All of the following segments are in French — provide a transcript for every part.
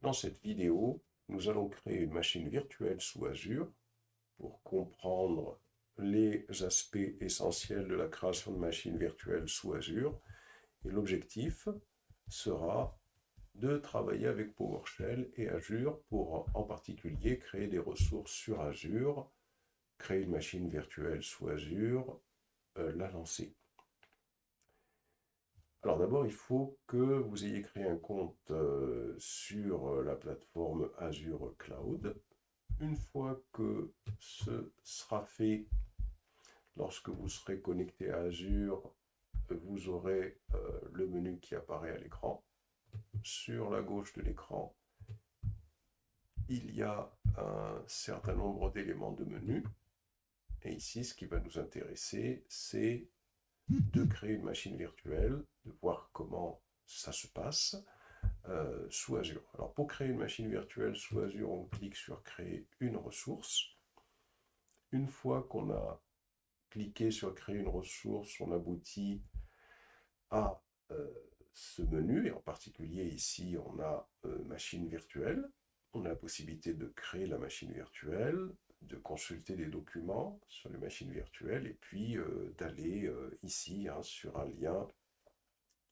Dans cette vidéo, nous allons créer une machine virtuelle sous Azure pour comprendre les aspects essentiels de la création de machines virtuelles sous Azure. Et l'objectif sera de travailler avec PowerShell et Azure pour en particulier créer des ressources sur Azure, créer une machine virtuelle sous Azure, la lancer. Alors d'abord, il faut que vous ayez créé un compte sur la plateforme Azure Cloud. Une fois que ce sera fait, lorsque vous serez connecté à Azure, vous aurez le menu qui apparaît à l'écran. Sur la gauche de l'écran, il y a un certain nombre d'éléments de menu. Et ici, ce qui va nous intéresser, c'est de créer une machine virtuelle, de voir comment ça se passe sous Azure. Alors pour créer une machine virtuelle sous Azure, on clique sur créer une ressource. Une fois qu'on a cliqué sur créer une ressource, on aboutit à ce menu, et en particulier ici, on a machine virtuelle. On a la possibilité de créer la machine virtuelle, de consulter des documents sur les machines virtuelles, et puis d'aller ici sur un lien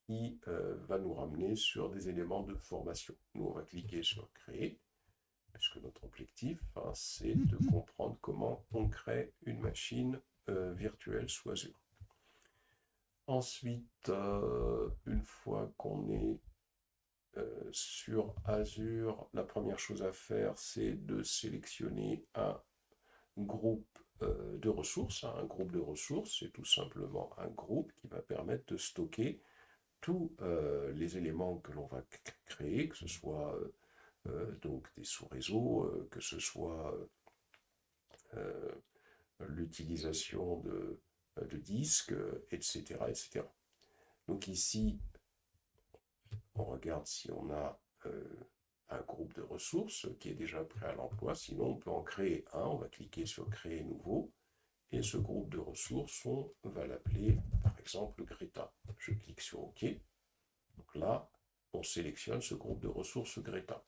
qui va nous ramener sur des éléments de formation. Nous, on va cliquer sur créer, puisque notre objectif, c'est de comprendre comment on crée une machine virtuelle sous Azure. Ensuite, une fois qu'on est sur Azure, la première chose à faire, c'est de sélectionner un groupe de ressources. Un groupe de ressources, c'est tout simplement un groupe qui va permettre de stocker tous les éléments que l'on va créer, que ce soit donc des sous-réseaux, que ce soit euh, l'utilisation de disques, etc., etc. Donc ici, on regarde si on a un groupe de ressources qui est déjà prêt à l'emploi. Sinon, on peut en créer un. On va cliquer sur Créer nouveau. Et ce groupe de ressources, on va l'appeler par exemple Greta. Je clique sur OK. Donc là, on sélectionne ce groupe de ressources Greta.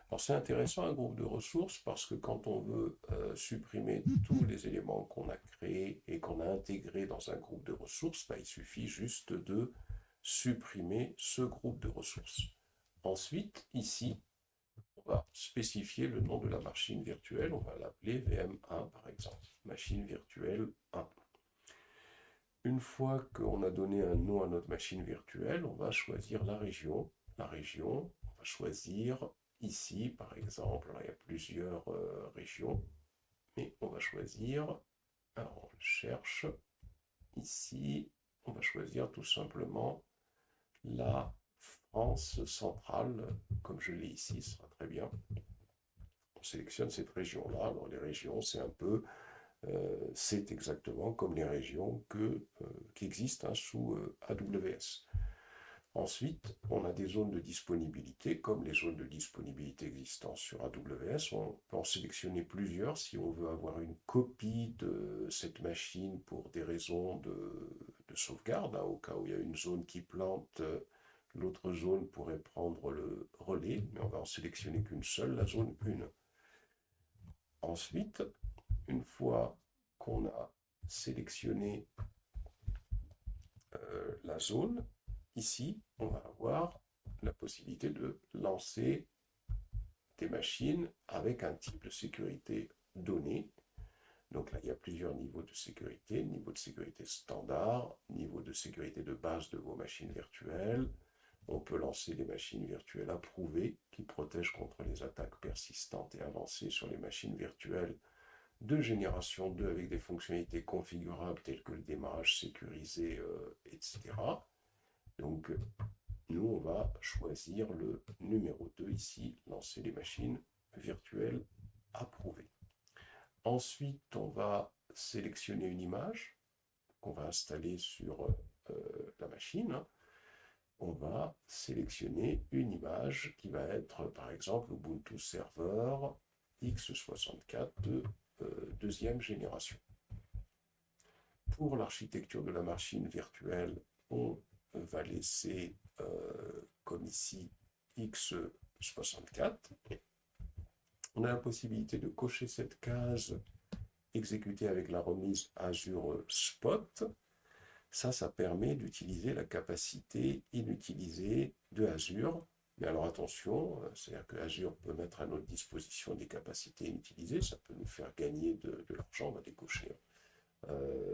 Alors c'est intéressant un groupe de ressources parce que quand on veut supprimer tous les éléments qu'on a créés et qu'on a intégrés dans un groupe de ressources, il suffit juste de supprimer ce groupe de ressources. Ensuite, ici, on va spécifier le nom de la machine virtuelle. On va l'appeler VM1 par exemple, machine virtuelle 1. Une fois qu'on a donné un nom à notre machine virtuelle, on va choisir la région. La région, on va choisir ici, par exemple, alors il y a plusieurs régions, mais on va choisir, alors on cherche ici, on va choisir tout simplement la France centrale, comme je l'ai ici, ce sera très bien. On sélectionne cette région-là. Alors les régions, c'est un peu c'est exactement comme les régions qui existent sous AWS. Ensuite, on a des zones de disponibilité, comme les zones de disponibilité existantes sur AWS. On peut en sélectionner plusieurs si on veut avoir une copie de cette machine pour des raisons de sauvegarde. Au cas où il y a une zone qui plante, l'autre zone pourrait prendre le relais, mais on va en sélectionner qu'une seule, la zone 1. Ensuite, une fois qu'on a sélectionné la zone, ici, on va avoir la possibilité de lancer des machines avec un type de sécurité donné. Donc là, il y a plusieurs niveaux de sécurité. Niveau de sécurité standard, niveau de sécurité de base de vos machines virtuelles. On peut lancer des machines virtuelles approuvées qui protègent contre les attaques persistantes et avancées sur les machines virtuelles de génération 2 avec des fonctionnalités configurables telles que le démarrage sécurisé, etc. Donc, nous, on va choisir le numéro 2 ici, lancer les machines virtuelles approuvées. Ensuite, on va sélectionner une image qu'on va installer sur la machine. On va sélectionner une image qui va être, par exemple, Ubuntu Server x64 de deuxième génération. Pour l'architecture de la machine virtuelle, on va laisser comme ici x 64. On a la possibilité de cocher cette case exécutée avec la remise Azure Spot. Ça permet d'utiliser la capacité inutilisée de Azure. Mais alors attention, c'est-à-dire que Azure peut mettre à notre disposition des capacités inutilisées, ça peut nous faire gagner de l'argent, on va décocher.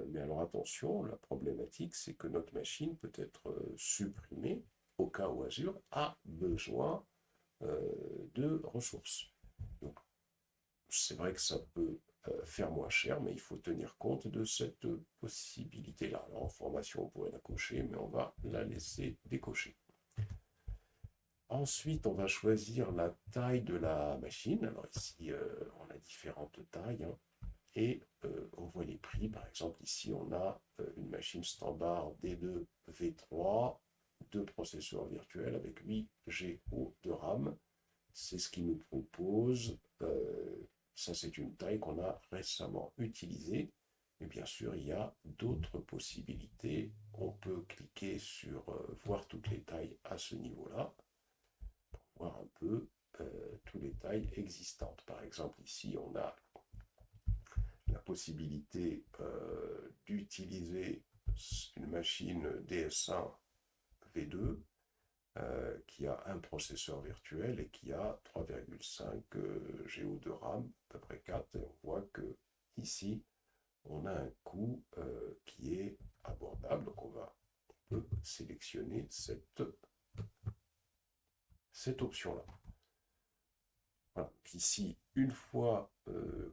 Mais alors attention, la problématique, c'est que notre machine peut être supprimée au cas où Azure a besoin de ressources. Donc, c'est vrai que ça peut faire moins cher, mais il faut tenir compte de cette possibilité-là. Alors, en formation, on pourrait la cocher, mais on va la laisser décocher. Ensuite, on va choisir la taille de la machine. Alors ici, on a différentes tailles, hein, et on voit les prix. Par exemple, ici, on a une machine standard D2 V3, 2 processeurs virtuels avec 8 Go de RAM. C'est ce qu'il nous propose. Ça, c'est une taille qu'on a récemment utilisée. Mais bien sûr, il y a d'autres possibilités. On peut cliquer sur voir toutes les tailles à ce niveau-là, pour voir un peu toutes les tailles existantes. Par exemple, ici, on a la possibilité d'utiliser une machine DS1 V2 qui a un processeur virtuel et qui a 3,5 Go de RAM, à peu près 4. Et on voit que ici, on a un coût qui est abordable. Donc on peut sélectionner cette option-là. Voilà. Ici, une fois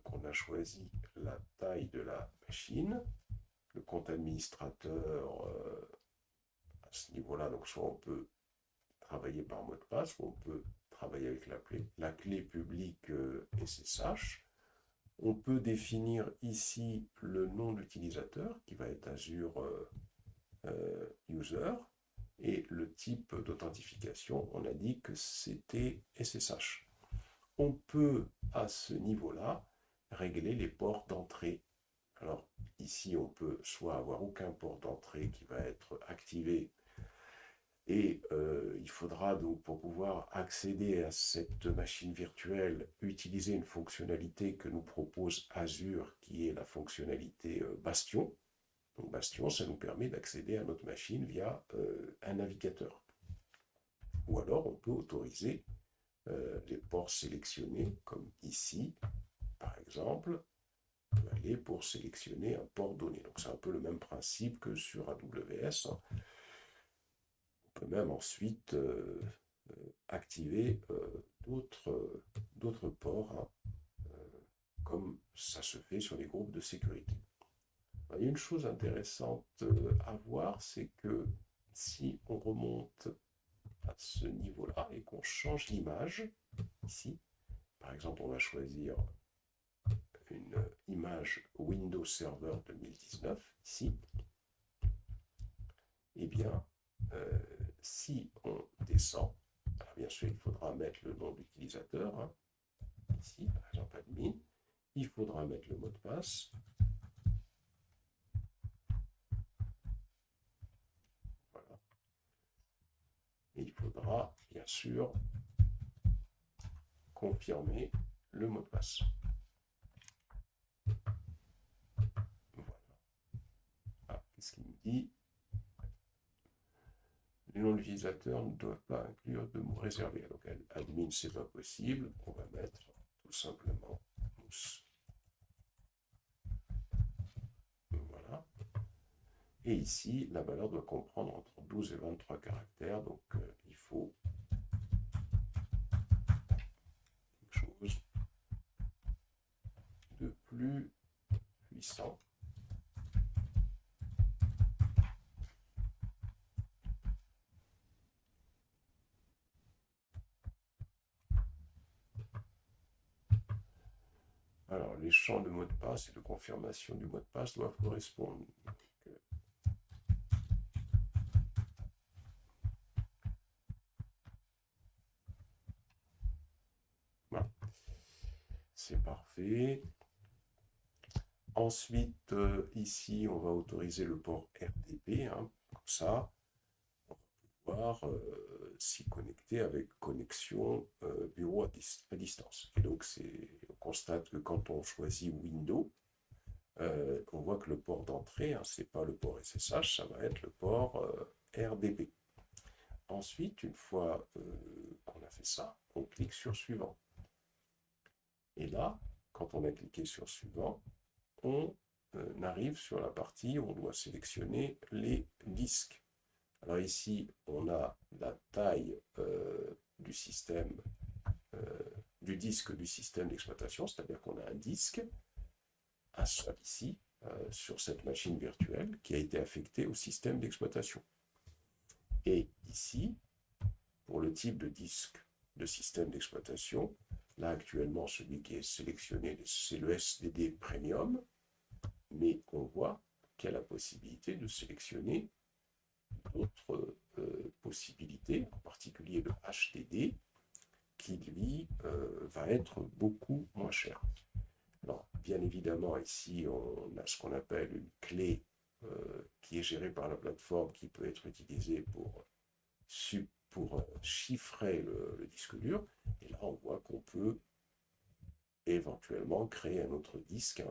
qu'on a choisi la taille de la machine, le compte administrateur à ce niveau-là, donc soit on peut travailler par mot de passe, ou on peut travailler avec la clé publique SSH. On peut définir ici le nom d'utilisateur qui va être Azure User, et le type d'authentification, on a dit que c'était SSH. On peut à ce niveau-là régler les ports d'entrée. Alors ici, on peut soit avoir aucun port d'entrée qui va être activé, et il faudra donc, pour pouvoir accéder à cette machine virtuelle, utiliser une fonctionnalité que nous propose Azure, qui est la fonctionnalité Bastion. Donc Bastion, ça nous permet d'accéder à notre machine via un navigateur. Ou alors on peut autoriser les ports sélectionnés, comme ici, par exemple. On peut aller pour sélectionner un port donné. Donc c'est un peu le même principe que sur AWS. On peut même ensuite activer d'autres ports, hein, comme ça se fait sur les groupes de sécurité. Il y a une chose intéressante à voir, c'est que si on remonte à ce niveau-là et qu'on change l'image, ici, par exemple, on va choisir une image Windows Server 2019, ici, eh bien, si on descend, alors bien sûr, il faudra mettre le nom d'utilisateur, hein, ici, par exemple, admin, il faudra mettre le mot de passe. Voilà. Et il faudra, bien sûr, confirmer le mot de passe. Voilà. Ah, qu'est-ce qu'il me dit? Les noms d'utilisateurs ne doivent pas inclure de mots réservés. Donc, admin, c'est pas possible. On va mettre tout simplement mousse. Voilà. Et ici, la valeur doit comprendre entre 12 et 23 caractères. Donc, il faut quelque chose de plus puissant. Alors, les champs de mot de passe et de confirmation du mot de passe doivent correspondre. Donc, voilà. C'est parfait. Ensuite, ici, on va autoriser le port RDP, hein, comme ça, on va pouvoir s'y connecter avec connexion bureau à distance. Et donc, on constate que quand on choisit Windows, on voit que le port d'entrée, ce n'est pas le port SSH, ça va être le port RDP. Ensuite, une fois qu'on a fait ça, on clique sur Suivant. Et là, quand on a cliqué sur Suivant, on arrive sur la partie où on doit sélectionner les disques. Alors ici, on a la taille du système, du disque du système d'exploitation, c'est-à-dire qu'on a un disque, un seul ici, sur cette machine virtuelle qui a été affectée au système d'exploitation. Et ici, pour le type de disque de système d'exploitation, là actuellement celui qui est sélectionné, c'est le SSD Premium, mais on voit qu'il y a la possibilité de sélectionner d'autres possibilités, en particulier le HDD, qui lui va être beaucoup moins cher. Alors, bien évidemment, ici, on a ce qu'on appelle une clé qui est gérée par la plateforme qui peut être utilisée pour chiffrer le disque dur. Et là, on voit qu'on peut éventuellement créer un autre disque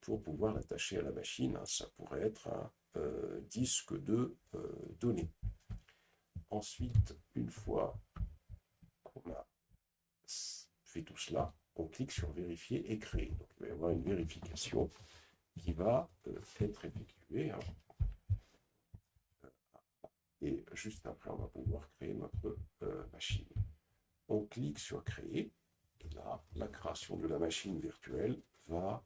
pour pouvoir l'attacher à la machine. Ça pourrait être un disque de données. Ensuite, une fois qu'on a fait tout cela, on clique sur Vérifier et Créer. Donc, il va y avoir une vérification qui va être effectuée. Et juste après, on va pouvoir créer notre machine. On clique sur Créer. Et là, la création de la machine virtuelle va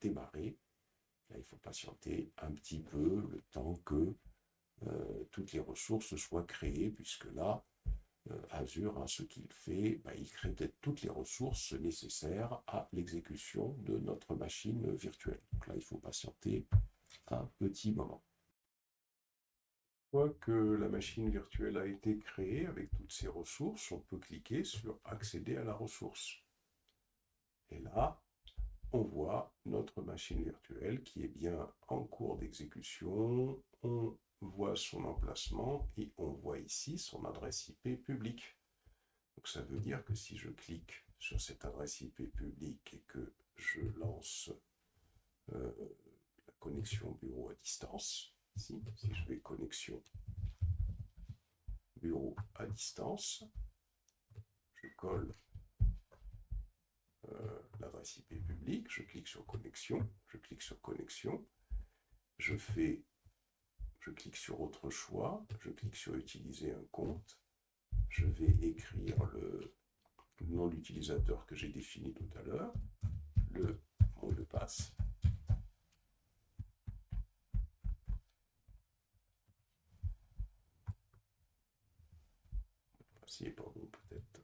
démarrer. Là, il faut patienter un petit peu le temps que toutes les ressources soient créées, puisque là, Azure, ce qu'il fait, il crée toutes les ressources nécessaires à l'exécution de notre machine virtuelle. Donc là, il faut patienter un petit moment. Une fois que la machine virtuelle a été créée avec toutes ces ressources, on peut cliquer sur Accéder à la ressource. Et là, on voit notre machine virtuelle qui est bien en cours d'exécution. On voit son emplacement et on voit ici son adresse IP publique. Donc ça veut dire que si je clique sur cette adresse IP publique et que je lance la connexion bureau à distance, ici, si je vais connexion bureau à distance, je colle l'adresse IP publique, je clique sur connexion, je clique sur autre choix, je clique sur utiliser un compte, je vais écrire le nom de l'utilisateur que j'ai défini tout à l'heure, le mot de passe. Si pas bon peut-être.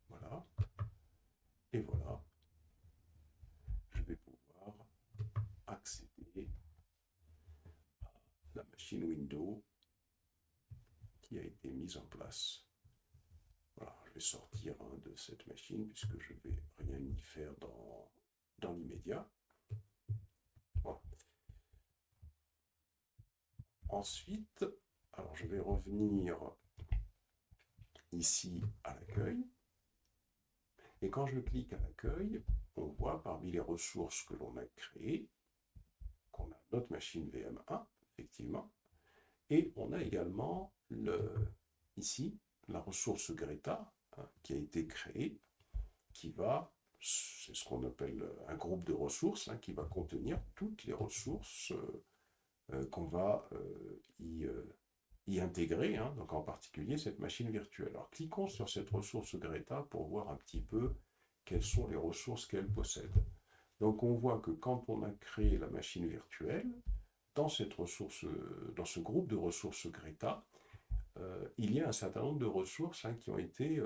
Voilà. Et voilà. Je vais pouvoir accéder à la machine Windows qui a été mise en place. Voilà, je vais sortir de cette machine puisque je ne vais rien y faire dans l'immédiat. Voilà. Ensuite, alors je vais revenir ici à l'accueil. Et quand je clique à l'accueil, on voit parmi les ressources que l'on a créées qu'on a notre machine VM1, effectivement, et on a également ici la ressource Greta qui a été créée, c'est ce qu'on appelle un groupe de ressources, qui va contenir toutes les ressources qu'on va y intégrer, donc en particulier cette machine virtuelle. Alors cliquons sur cette ressource Greta pour voir un petit peu quelles sont les ressources qu'elle possède. Donc on voit que quand on a créé la machine virtuelle, dans ce groupe de ressources Greta, il y a un certain nombre de ressources qui ont été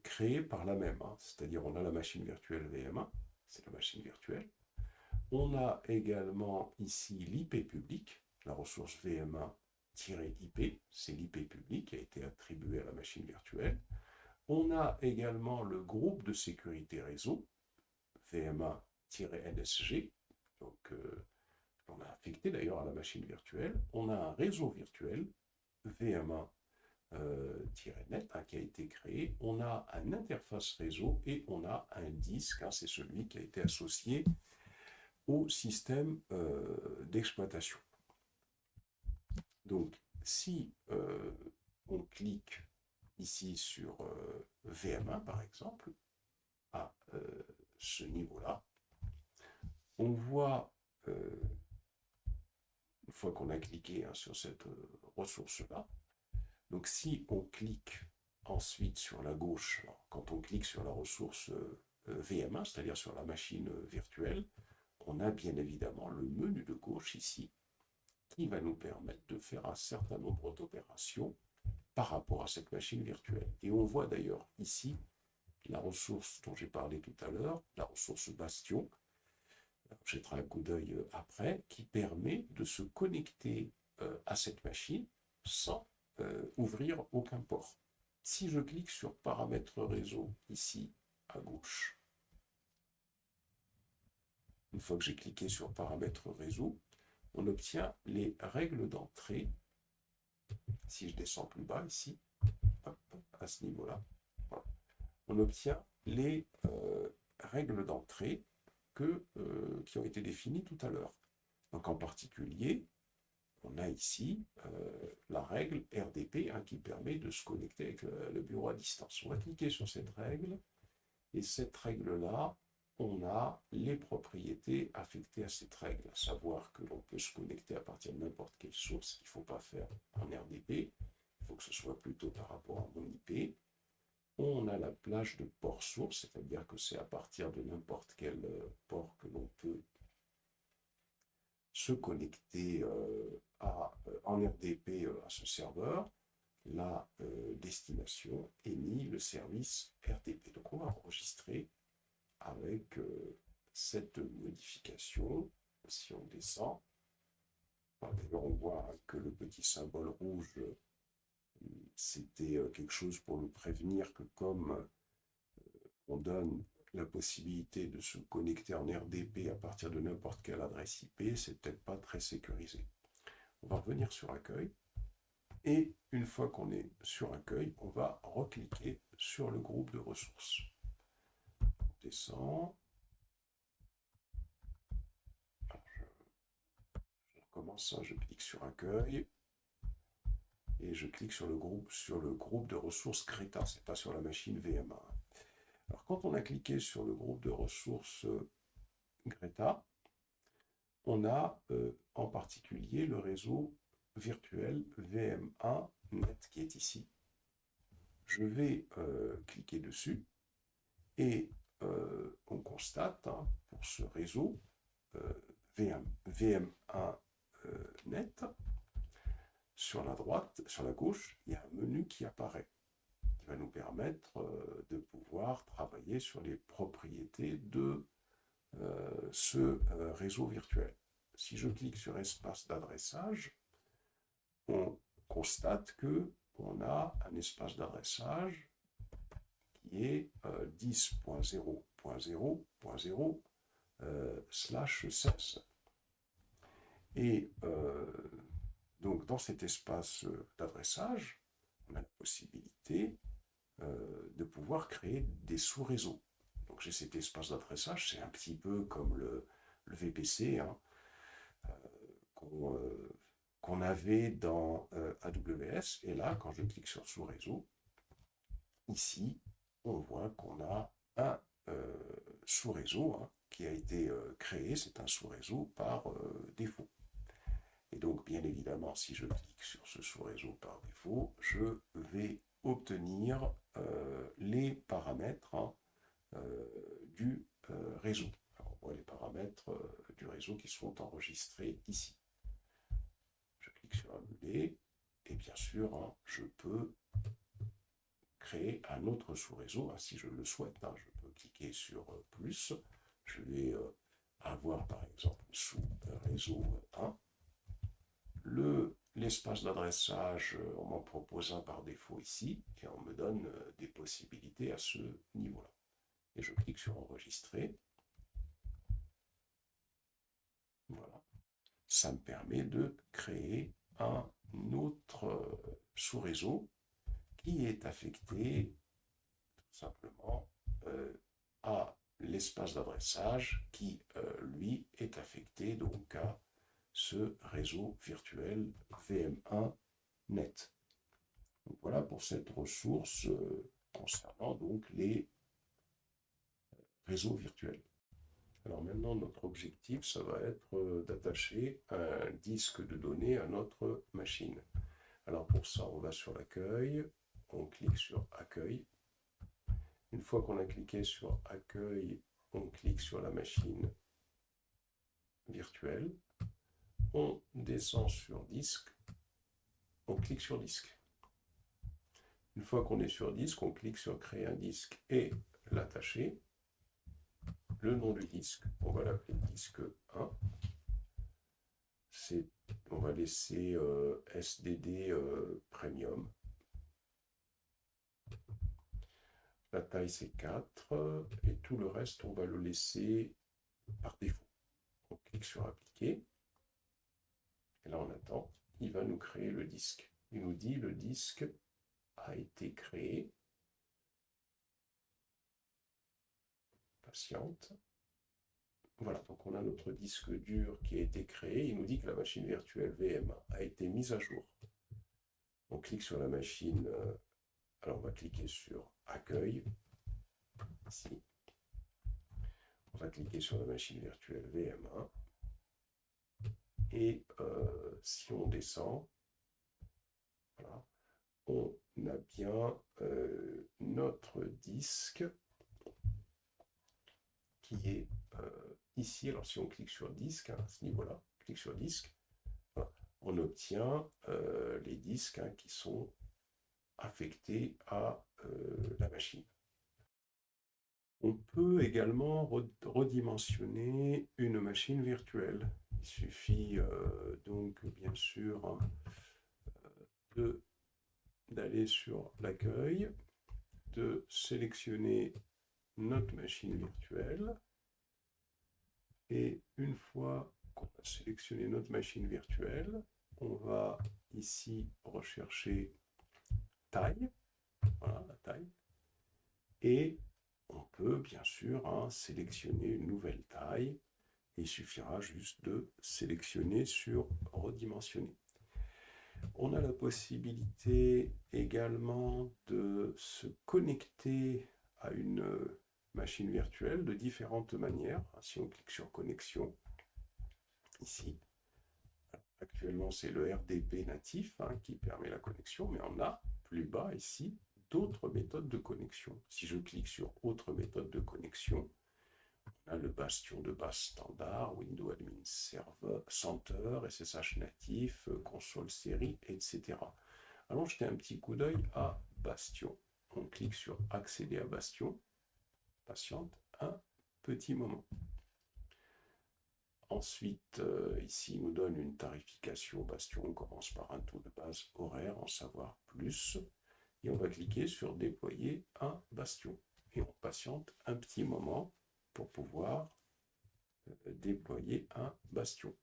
créées par la même. C'est-à-dire on a la machine virtuelle VM1, c'est la machine virtuelle. On a également ici l'IP public, la ressource VM1-IP, c'est l'IP public qui a été attribué à la machine virtuelle. On a également le groupe de sécurité réseau, VMA-NSG, donc on a affecté d'ailleurs à la machine virtuelle. On a un réseau virtuel, VMA net qui a été créé, on a un interface réseau et on a un disque, c'est celui qui a été associé au système d'exploitation. Donc, si on clique ici sur VM1 par exemple, à ce niveau-là, on voit, une fois qu'on a cliqué sur cette ressource-là, donc si on clique ensuite sur la gauche, quand on clique sur la ressource VM1, c'est-à-dire sur la machine virtuelle, on a bien évidemment le menu de gauche ici qui va nous permettre de faire un certain nombre d'opérations par rapport à cette machine virtuelle. Et on voit d'ailleurs ici la ressource dont j'ai parlé tout à l'heure, la ressource Bastion, je jetterai un coup d'œil après, qui permet de se connecter à cette machine sans ouvrir aucun port. Si je clique sur paramètres réseau ici à gauche, une fois que j'ai cliqué sur paramètres réseau, on obtient les règles d'entrée. Si je descends plus bas ici, hop, à ce niveau-là, voilà, on obtient les règles d'entrée qui ont été définies tout à l'heure. Donc en particulier, on a ici la règle RDP qui permet de se connecter avec le bureau à distance. On va cliquer sur cette règle, et cette règle-là, on a les propriétés affectées à cette règle, à savoir que l'on peut se connecter à partir de n'importe quelle source. Il ne faut pas faire en RDP, il faut que ce soit plutôt par rapport à mon IP. On a la plage de port source, c'est-à-dire que c'est à partir de n'importe quel port que l'on peut se connecter en RDP à ce serveur. La destination est mis le service RDP. Donc on va enregistrer avec cette modification. Si on descend, d'ailleurs on voit que le petit symbole rouge, c'était quelque chose pour nous prévenir que comme on donne la possibilité de se connecter en RDP à partir de n'importe quelle adresse IP, c'est peut-être pas très sécurisé. On va revenir sur accueil. Et une fois qu'on est sur accueil, on va recliquer sur le groupe de ressources. On descend. Je recommence ça, je clique sur accueil. Et je clique sur le groupe de ressources Greta, c'est pas sur la machine VMA. Alors quand on a cliqué sur le groupe de ressources Greta, on a en particulier le réseau virtuel VM1 net qui est ici. Je vais cliquer dessus et on constate pour ce réseau VM1 net, sur la droite, sur la gauche, il y a un menu qui apparaît, qui va nous permettre de pouvoir travailler sur les propriétés de ce réseau virtuel. Si je clique sur espace d'adressage, on constate qu'on a un espace d'adressage qui est 10.0.0.0/16. Et donc dans cet espace d'adressage, on a la possibilité de pouvoir créer des sous-réseaux. Donc j'ai cet espace d'adressage, c'est un petit peu comme le VPC qu'on avait dans AWS. Et là, quand je clique sur sous-réseau, ici, on voit qu'on a un sous-réseau qui a été créé. C'est un sous-réseau par défaut. Et donc, bien évidemment, si je clique sur ce sous-réseau par défaut, je vais obtenir les paramètres du réseau. Alors, on voit les paramètres du réseau qui sont enregistrés ici. Je clique sur annuler et bien sûr, je peux créer un autre sous-réseau si je le souhaite. Je peux cliquer sur plus. Je vais avoir par exemple sous-réseau 1. l'espace d'adressage, on m'en propose un par défaut ici, et on me donne des possibilités à ce niveau-là. Et je clique sur enregistrer. Voilà. Ça me permet de créer un autre sous-réseau qui est affecté tout simplement à l'espace d'adressage qui, lui, est affecté donc à ce réseau virtuel VM1 net. Donc voilà pour cette ressource concernant donc les réseaux virtuels. Alors maintenant, notre objectif, ça va être d'attacher un disque de données à notre machine. Alors pour ça, on va sur l'accueil, on clique sur accueil. Une fois qu'on a cliqué sur accueil, on clique sur la machine virtuelle. On descend sur disque, on clique sur disque. Une fois qu'on est sur disque, on clique sur créer un disque et l'attacher. Le nom du disque, on va l'appeler disque 1. On va laisser SDD Premium. La taille c'est 4 et tout le reste on va le laisser par défaut. On clique sur appliquer et là on attend, il va nous créer le disque. Il nous dit le disque a été créé. Patiente. Voilà, donc on a notre disque dur qui a été créé. Il nous dit que la machine virtuelle VM a été mise à jour. On clique sur la machine. Alors on va cliquer sur accueil. Ici. On va cliquer sur la machine virtuelle VM1. Et si on descend, voilà, on a bien notre disque qui est ici. Alors si on clique sur disque, à ce niveau-là, clique sur disque, voilà, on obtient les disques qui sont affectés à la machine. On peut également redimensionner une machine virtuelle. Il suffit donc bien sûr d'aller sur l'accueil, de sélectionner notre machine virtuelle et une fois qu'on a sélectionné notre machine virtuelle, on va ici rechercher taille, voilà la taille, et on peut bien sûr sélectionner une nouvelle taille. Il suffira juste de sélectionner sur redimensionner. On a la possibilité également de se connecter à une machine virtuelle de différentes manières. Si on clique sur connexion, ici, actuellement c'est le RDP natif qui permet la connexion, mais on a plus bas ici d'autres méthodes de connexion. Si je clique sur autre méthode de connexion, on a le bastion de base standard, Windows Admin Server, Center, SSH natif, console série, etc. Allons jeter un petit coup d'œil à Bastion. On clique sur accéder à Bastion. Patiente un petit moment. Ensuite, ici, il nous donne une tarification Bastion. On commence par un taux de base horaire, en savoir plus. Et on va cliquer sur déployer un Bastion. Et on patiente un petit moment pour pouvoir déployer un Bastion.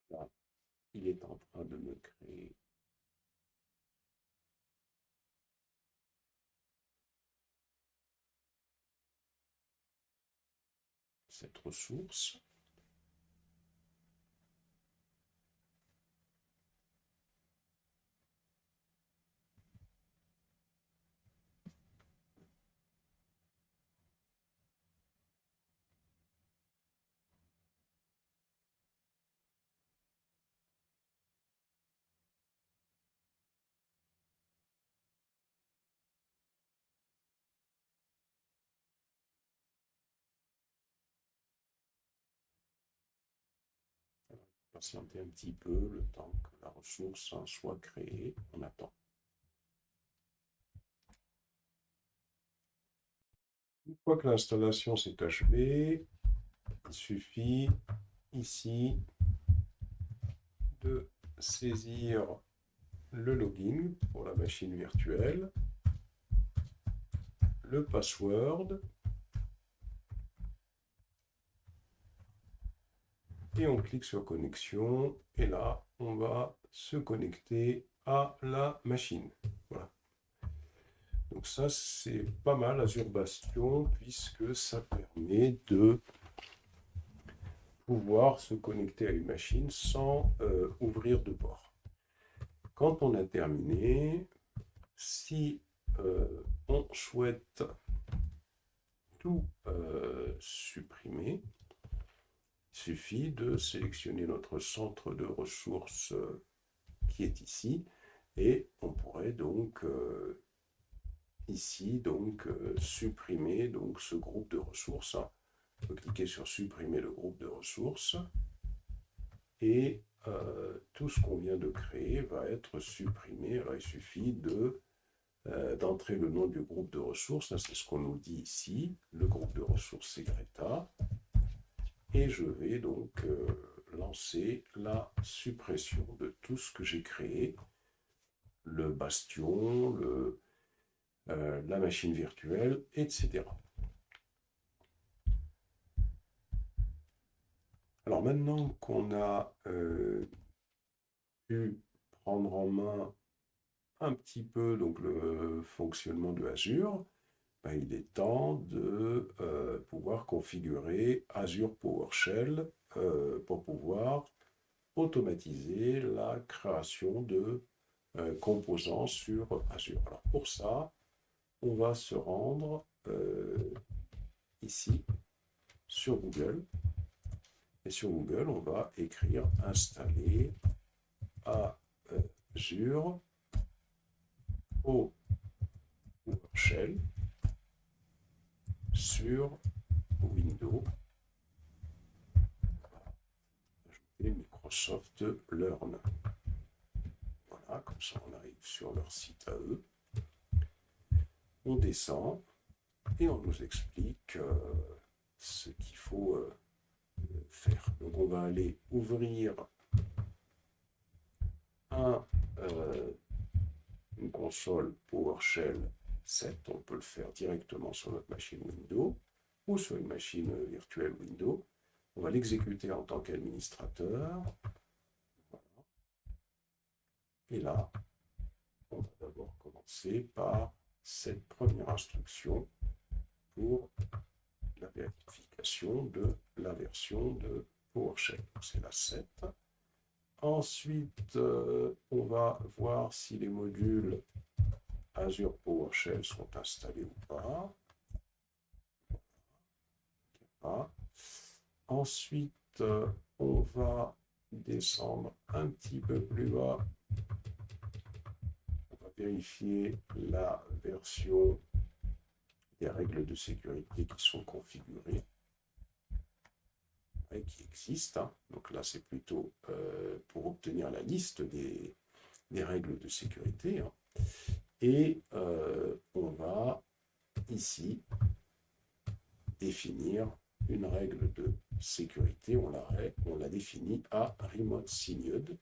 Là, il est en train de me créer cette ressource. patienter un petit peu le temps que la ressource soit créée. On attend. Une fois que l'installation s'est achevée, il suffit ici de saisir le login pour la machine virtuelle, le password, et on clique sur connexion, et là, on va se connecter à la machine. Voilà. Donc ça, c'est pas mal Azure Bastion, puisque ça permet de pouvoir se connecter à une machine sans ouvrir de port. Quand on a terminé, si on souhaite tout supprimer, il suffit de sélectionner notre centre de ressources qui est ici, et on pourrait donc ici supprimer donc ce groupe de ressources. On peut cliquer sur supprimer le groupe de ressources, et tout ce qu'on vient de créer va être supprimé. Alors il suffit d'entrer le nom du groupe de ressources. C'est ce qu'on nous dit ici. Le groupe de ressources, c'est Greta. Et je vais donc lancer la suppression de tout ce que j'ai créé. Le bastion, la machine virtuelle, etc. Alors maintenant qu'on a pu prendre en main un petit peu donc, le fonctionnement de Azure, ben, il est temps de pouvoir configurer Azure PowerShell pour pouvoir automatiser la création de composants sur Azure. Alors pour ça, on va se rendre ici sur Google. Et sur Google, on va écrire installer Azure PowerShell sur Windows. Ajouter Microsoft Learn. Voilà, comme ça on arrive sur leur site à eux. On descend et on nous explique ce qu'il faut faire. Donc on va aller ouvrir une console PowerShell 7. On peut le faire directement sur notre machine Windows ou sur une machine virtuelle Windows. On va l'exécuter en tant qu'administrateur. Voilà. Et là, on va d'abord commencer par cette première instruction pour la vérification de la version de PowerShell. C'est la 7. Ensuite, on va voir si les modules Azure PowerShell sont installés ou pas. Ensuite, on va descendre un petit peu plus bas. On va vérifier la version des règles de sécurité qui sont configurées et qui existent. Donc là, c'est plutôt pour obtenir la liste des règles de sécurité. Et on va ici définir une règle de sécurité. On la définit à Remote Signed.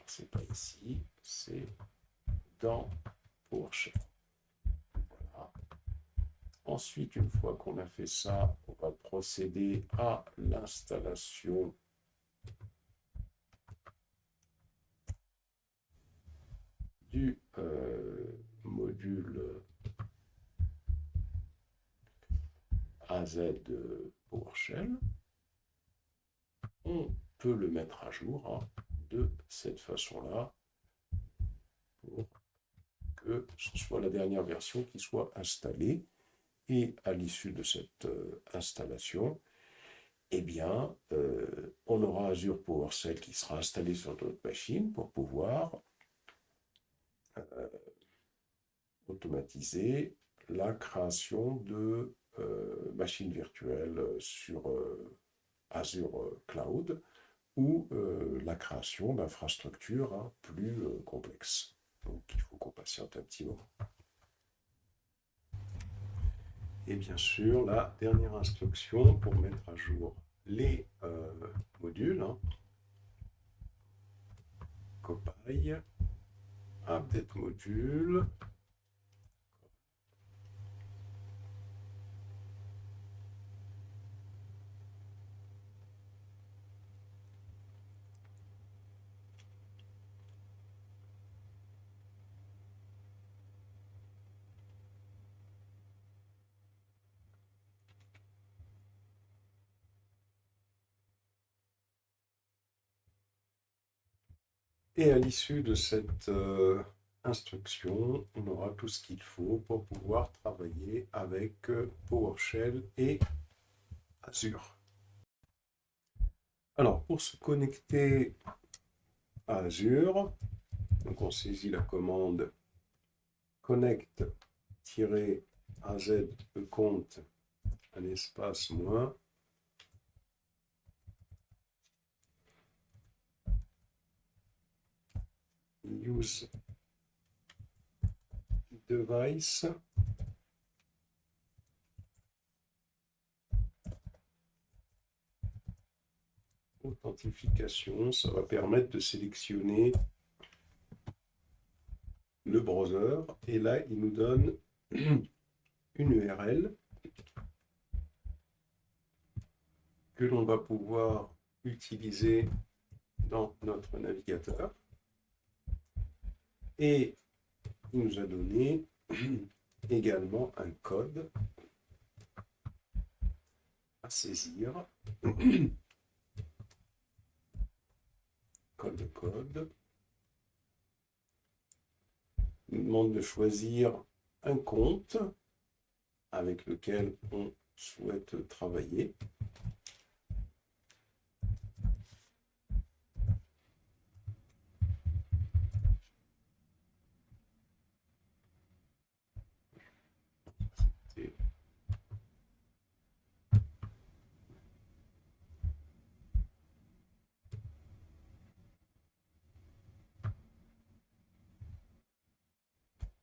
C'est pas ici, c'est dans PowerShell. Voilà. Ensuite, une fois qu'on a fait ça, on va procéder à l'installation du module AZ PowerShell. On peut le mettre à jour de cette façon-là pour que ce soit la dernière version qui soit installée. Et à l'issue de cette installation, eh bien, on aura Azure PowerShell qui sera installé sur notre machine pour pouvoir automatiser la création de machines virtuelles sur Azure Cloud ou la création d'infrastructures plus complexes. Donc il faut qu'on patiente un petit moment. Et bien sûr, la dernière instruction pour mettre à jour les modules, compile, update module. Et à l'issue de cette instruction, on aura tout ce qu'il faut pour pouvoir travailler avec PowerShell et Azure. Alors, pour se connecter à Azure, donc on saisit la commande connect-az compte un espace moins use device authentification. Ça va permettre de sélectionner le browser et là il nous donne une URL que l'on va pouvoir utiliser dans notre navigateur et il nous a donné également un code à saisir. Code. Il nous demande de choisir un compte avec lequel on souhaite travailler.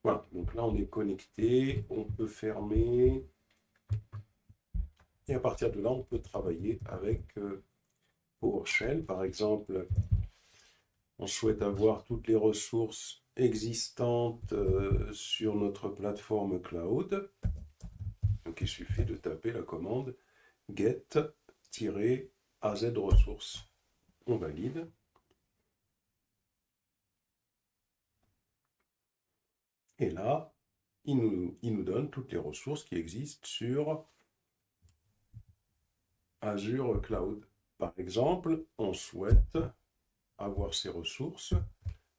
Voilà, donc là on est connecté, on peut fermer et à partir de là on peut travailler avec PowerShell. Par exemple, on souhaite avoir toutes les ressources existantes sur notre plateforme cloud. Donc il suffit de taper la commande get-az ressources. On valide. Et là, il nous donne toutes les ressources qui existent sur Azure Cloud. Par exemple, on souhaite avoir ces ressources,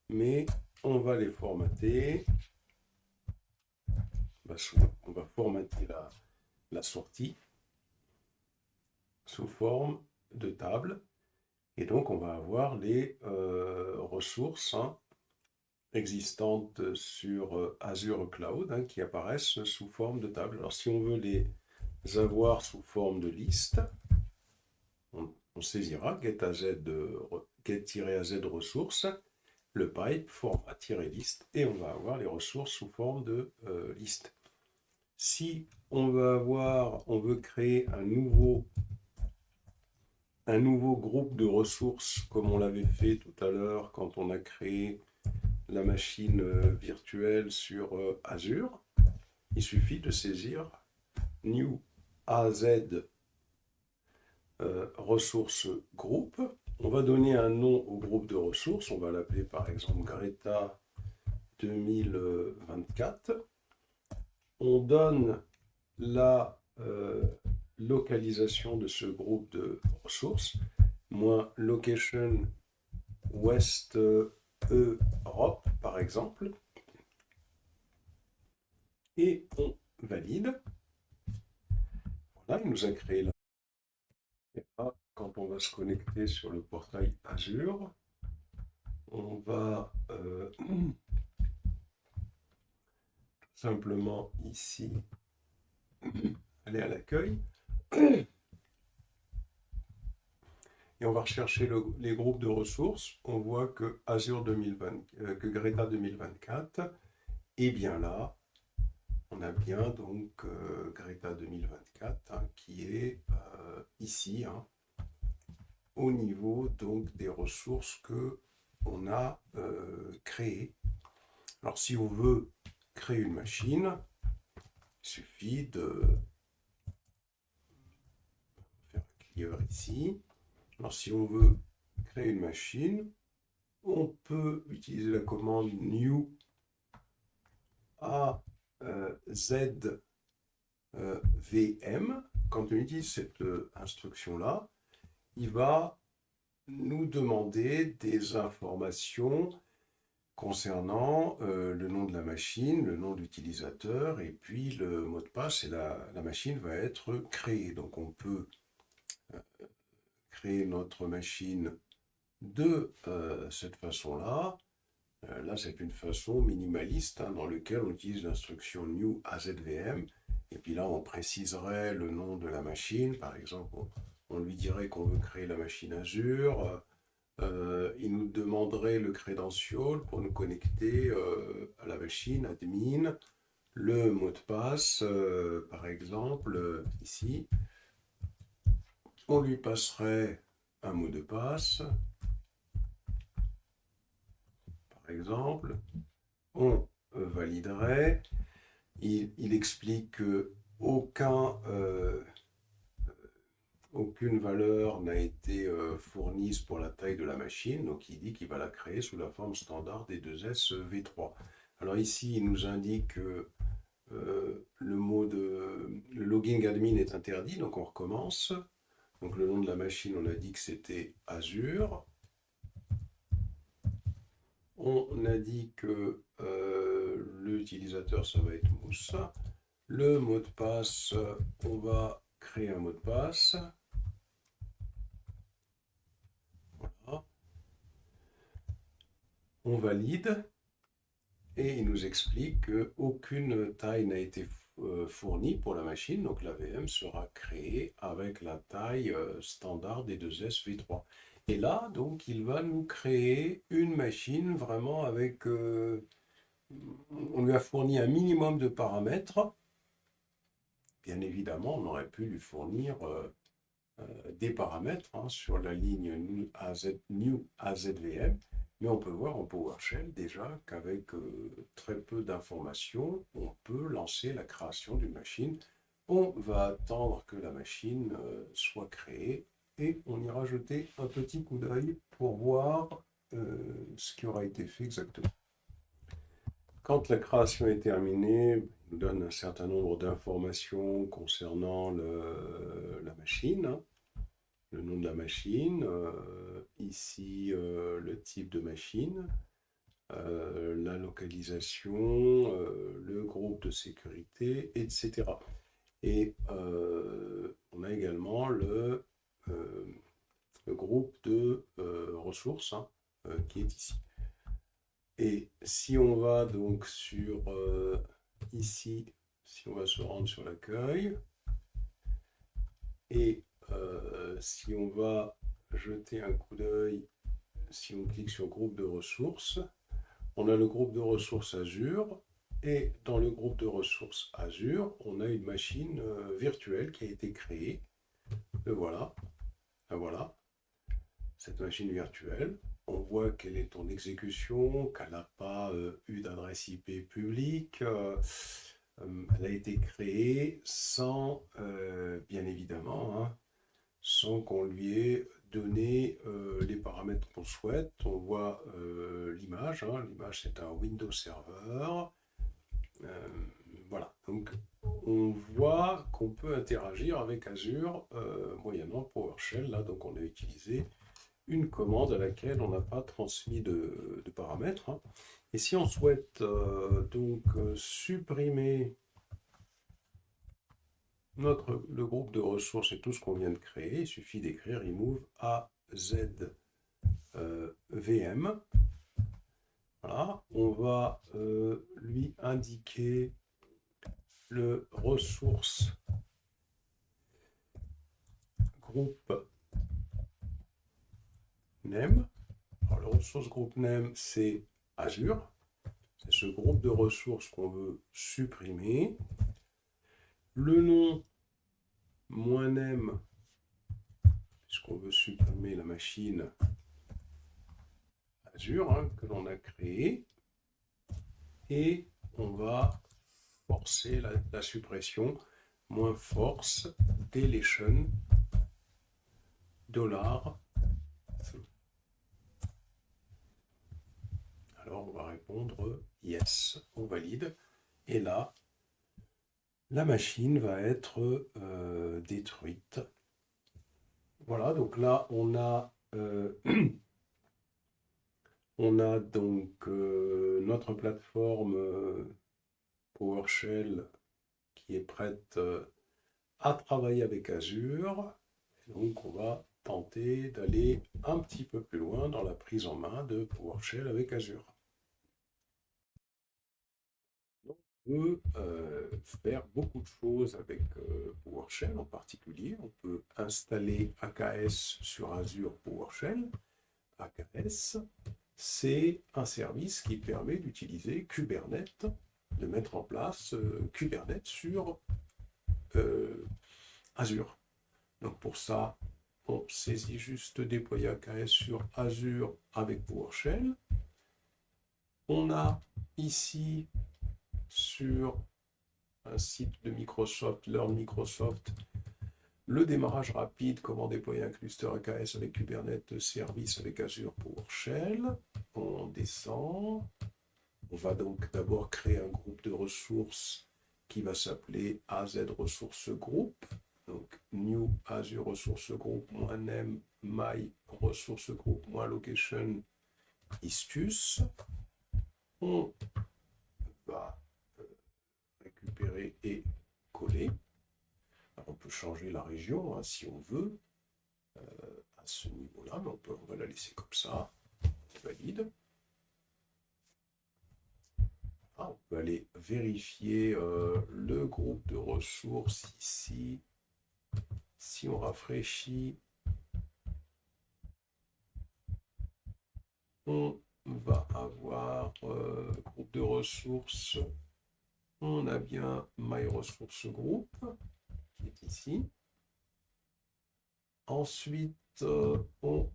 mais on va les formater. On va formater la sortie sous forme de table. Et donc, on va avoir les ressources existantes sur Azure Cloud qui apparaissent sous forme de table. Alors, si on veut les avoir sous forme de liste, on saisira get-az ressources, le pipe format-liste, et on va avoir les ressources sous forme de liste. Si on veut créer un nouveau groupe de ressources, comme on l'avait fait tout à l'heure quand on a créé la machine virtuelle sur Azure, il suffit de saisir new az ressources groupe. On va donner un nom au groupe de ressources, on va l'appeler par exemple Greta 2024. On donne la localisation de ce groupe de ressources, moins location West Europe par exemple, et on valide. Voilà, il nous a créé là. Et là, quand on va se connecter sur le portail Azure, on va simplement ici aller à l'accueil et on va rechercher les groupes de ressources, on voit que Azure 2020, que Greta 2024 est bien là. On a bien donc Greta 2024 hein, qui est ici hein, au niveau donc des ressources que on a créées. Alors si on veut créer une machine, il suffit de faire un clear ici. Alors si on veut créer une machine, on peut utiliser la commande new azvm. Quand on utilise cette instruction-là, il va nous demander des informations concernant le nom de la machine, le nom de l'utilisateur et puis le mot de passe et la machine va être créée. Donc on peut créer notre machine de cette façon-là. Là, c'est une façon minimaliste hein, dans laquelle on utilise l'instruction new azvm. Et puis là, on préciserait le nom de la machine. Par exemple, on lui dirait qu'on veut créer la machine Azure. Il nous demanderait le credential pour nous connecter à la machine admin. Le mot de passe, par exemple, ici. On lui passerait un mot de passe. Par exemple, on validerait. Il explique que aucune valeur n'a été fournie pour la taille de la machine, donc il dit qu'il va la créer sous la forme standard des 2S V3. Alors ici, il nous indique que le logging admin est interdit, donc on recommence. Donc le nom de la machine, on a dit que c'était Azure. On a dit que l'utilisateur, ça va être Moussa. Le mot de passe, on va créer un mot de passe. Voilà. On valide et il nous explique qu'aucune taille n'a été fournie pour la machine, donc la VM sera créée avec la taille standard des 2S V3. Et là, donc, il va nous créer une machine vraiment avec... on lui a fourni un minimum de paramètres. Bien évidemment, on aurait pu lui fournir des paramètres hein, sur la ligne new azvm, mais on peut voir en PowerShell déjà qu'avec très peu d'informations, on peut lancer la création d'une machine. On va attendre que la machine soit créée et on ira jeter un petit coup d'œil pour voir ce qui aura été fait exactement. Quand la création est terminée, il nous donne un certain nombre d'informations concernant la machine, hein, le nom de la machine, ici le type de machine, la localisation, le groupe de sécurité, etc. Et on a également le groupe de ressources hein, qui est ici. Et si on va donc sur ici, si on va se rendre sur l'accueil, et si on va jeter un coup d'œil, si on clique sur groupe de ressources, on a le groupe de ressources Azure, et dans le groupe de ressources Azure, on a une machine virtuelle qui a été créée. Le voilà, la voilà, cette machine virtuelle. On voit qu'elle est en exécution, qu'elle n'a pas eu d'adresse IP publique. Elle a été créée sans, bien évidemment, hein, sans qu'on lui ait donné les paramètres qu'on souhaite. On voit l'image. Hein. L'image, c'est un Windows Server. Voilà. Donc, on voit qu'on peut interagir avec Azure moyennant PowerShell. Là, donc, on a utilisé une commande à laquelle on n'a pas transmis de paramètres. Hein. Et si on souhaite supprimer le groupe de ressources et tout ce qu'on vient de créer, il suffit d'écrire remove azvm. Voilà, on va lui indiquer le ressource groupe name. Alors, le ressource groupe name, c'est Azure. C'est ce groupe de ressources qu'on veut supprimer. Le nom -name, puisqu'on veut supprimer la machine Azure que l'on a créée. Et on va forcer la suppression, -force deletion $. Alors on va répondre yes, on valide. Et là, la machine va être détruite. Voilà, donc là on a on a donc notre plateforme PowerShell qui est prête à travailler avec Azure. Et donc on va tenter d'aller un petit peu plus loin dans la prise en main de PowerShell avec Azure. Donc, on peut faire beaucoup de choses avec PowerShell en particulier. On peut installer AKS sur Azure PowerShell. AKS, c'est un service qui permet d'utiliser Kubernetes, de mettre en place Kubernetes sur Azure. Donc pour ça, on saisit juste déployer AKS sur Azure avec PowerShell. On a ici sur un site de Microsoft, Learn Microsoft, le démarrage rapide, comment déployer un cluster AKS avec Kubernetes service avec Azure PowerShell. On descend. On va donc d'abord créer un groupe de ressources qui va s'appeler AZ Ressources Group. Donc new Azure Ressources Group -name my Ressources Group -location istus. On va récupérer et coller. Alors, on peut changer la région si on veut à ce niveau-là, mais on va la laisser comme ça. On valide. On peut aller vérifier le groupe de ressources ici. Si on rafraîchit, on va avoir groupe de ressources. On a bien My Ressources Group qui est ici. Ensuite, on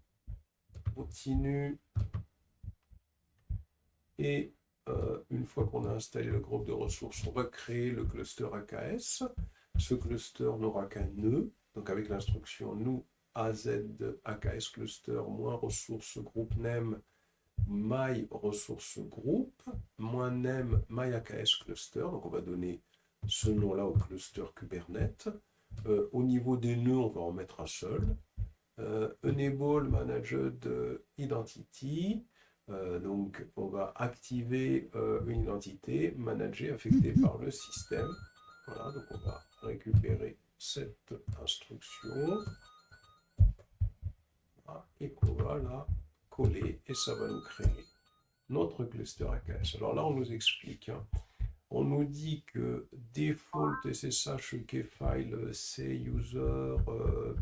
continue et une fois qu'on a installé le groupe de ressources, on va créer le cluster AKS. Ce cluster n'aura qu'un nœud, donc avec l'instruction nous AZ AKS cluster -ressources group name my ressources group -name my AKS cluster. Donc on va donner ce nom-là au cluster Kubernetes. Au niveau des nœuds, on va en mettre un seul. Enable Managed Identity. Donc, on va activer une identité managée, affectée par le système. Voilà, donc on va récupérer cette instruction. Voilà, et on va la coller et ça va nous créer notre cluster AKS. Alors là, on nous explique. On nous dit que default SSH keyfile c'est user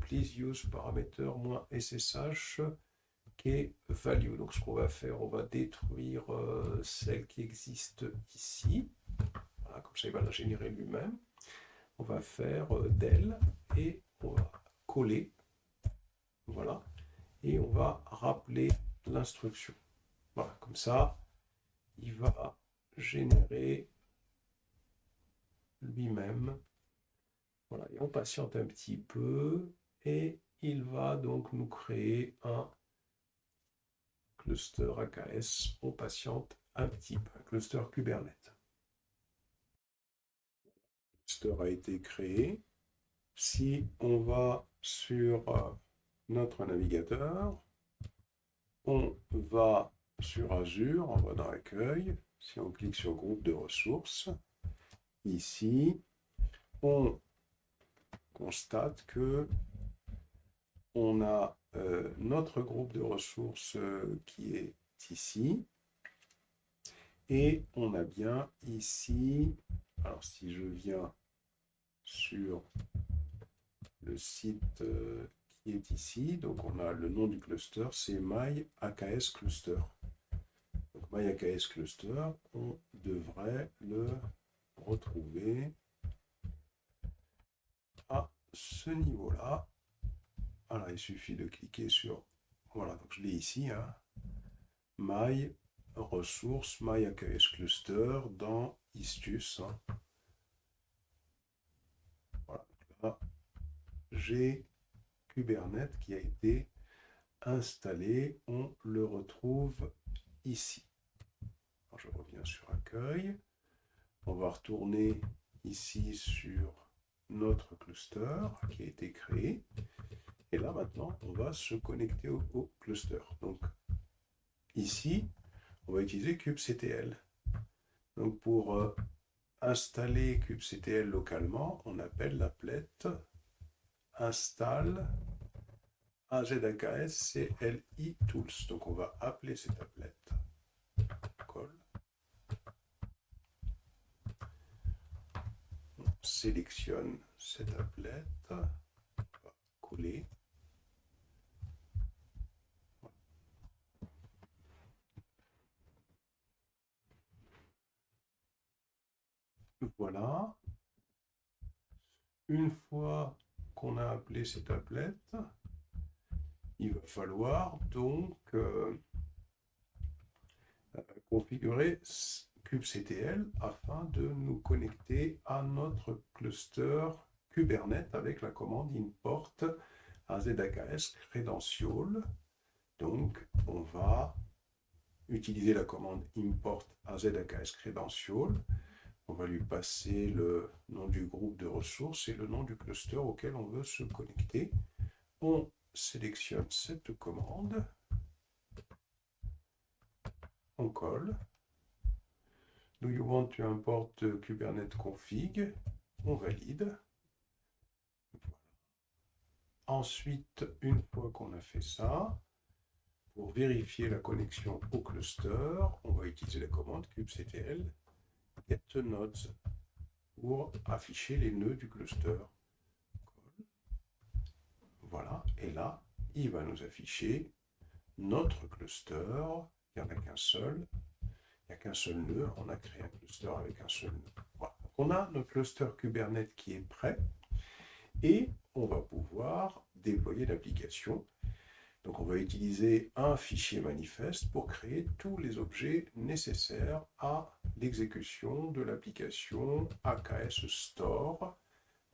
please use parameter -SSH keyvalue. Donc ce qu'on va faire, on va détruire celle qui existe ici. Voilà, comme ça il va la générer lui-même. On va faire del et on va coller. Voilà. Et on va rappeler l'instruction. Voilà, comme ça, il va générer lui-même. Voilà, et on patiente un petit peu et il va donc nous créer un cluster AKS. On patiente un petit peu, un cluster Kubernetes. Le cluster a été créé. Si on va sur notre navigateur, on va sur Azure, on va dans Accueil. Si on clique sur Groupe de ressources, ici, on constate que on a notre groupe de ressources qui est ici. Et on a bien ici, alors si je viens sur le site qui est ici. Donc on a le nom du cluster, c'est My AKS Cluster. Donc My AKS Cluster, on devrait le retrouver à ce niveau-là. Alors il suffit de cliquer sur, voilà, donc je l'ai ici, hein. My ressources, My AKS Cluster dans Istus. Hein. Voilà, donc là, j'ai Kubernetes qui a été installé. On le retrouve ici. Alors, je reviens sur Accueil. On va retourner ici sur notre cluster qui a été créé. Et là, maintenant, on va se connecter au cluster. Donc, ici, on va utiliser kubectl. Donc, pour installer kubectl localement, on appelle l'applet install AZAKS CLI Tools. Donc, on va appeler cette applet. Call. On sélectionne cette applet. On va coller. Voilà. Une fois qu'on a appelé cette applet, il va falloir donc configurer kubectl afin de nous connecter à notre cluster Kubernetes avec la commande import AZAKS credential. Donc, on va utiliser la commande import AZAKS credential. On va lui passer le nom du groupe de ressources et le nom du cluster auquel on veut se connecter. On sélectionne cette commande. On colle. Do you want to import Kubernetes config? On valide. Voilà. Ensuite, une fois qu'on a fait ça, pour vérifier la connexion au cluster, on va utiliser la commande kubectl getNodes pour afficher les nœuds du cluster. Voilà, et là, il va nous afficher notre cluster. Il n'y en a qu'un seul. Il n'y a qu'un seul nœud. On a créé un cluster avec un seul nœud. Voilà. Donc on a notre cluster Kubernetes qui est prêt et on va pouvoir déployer l'application. Donc on va utiliser un fichier manifeste pour créer tous les objets nécessaires à l'exécution de l'application AKS Store.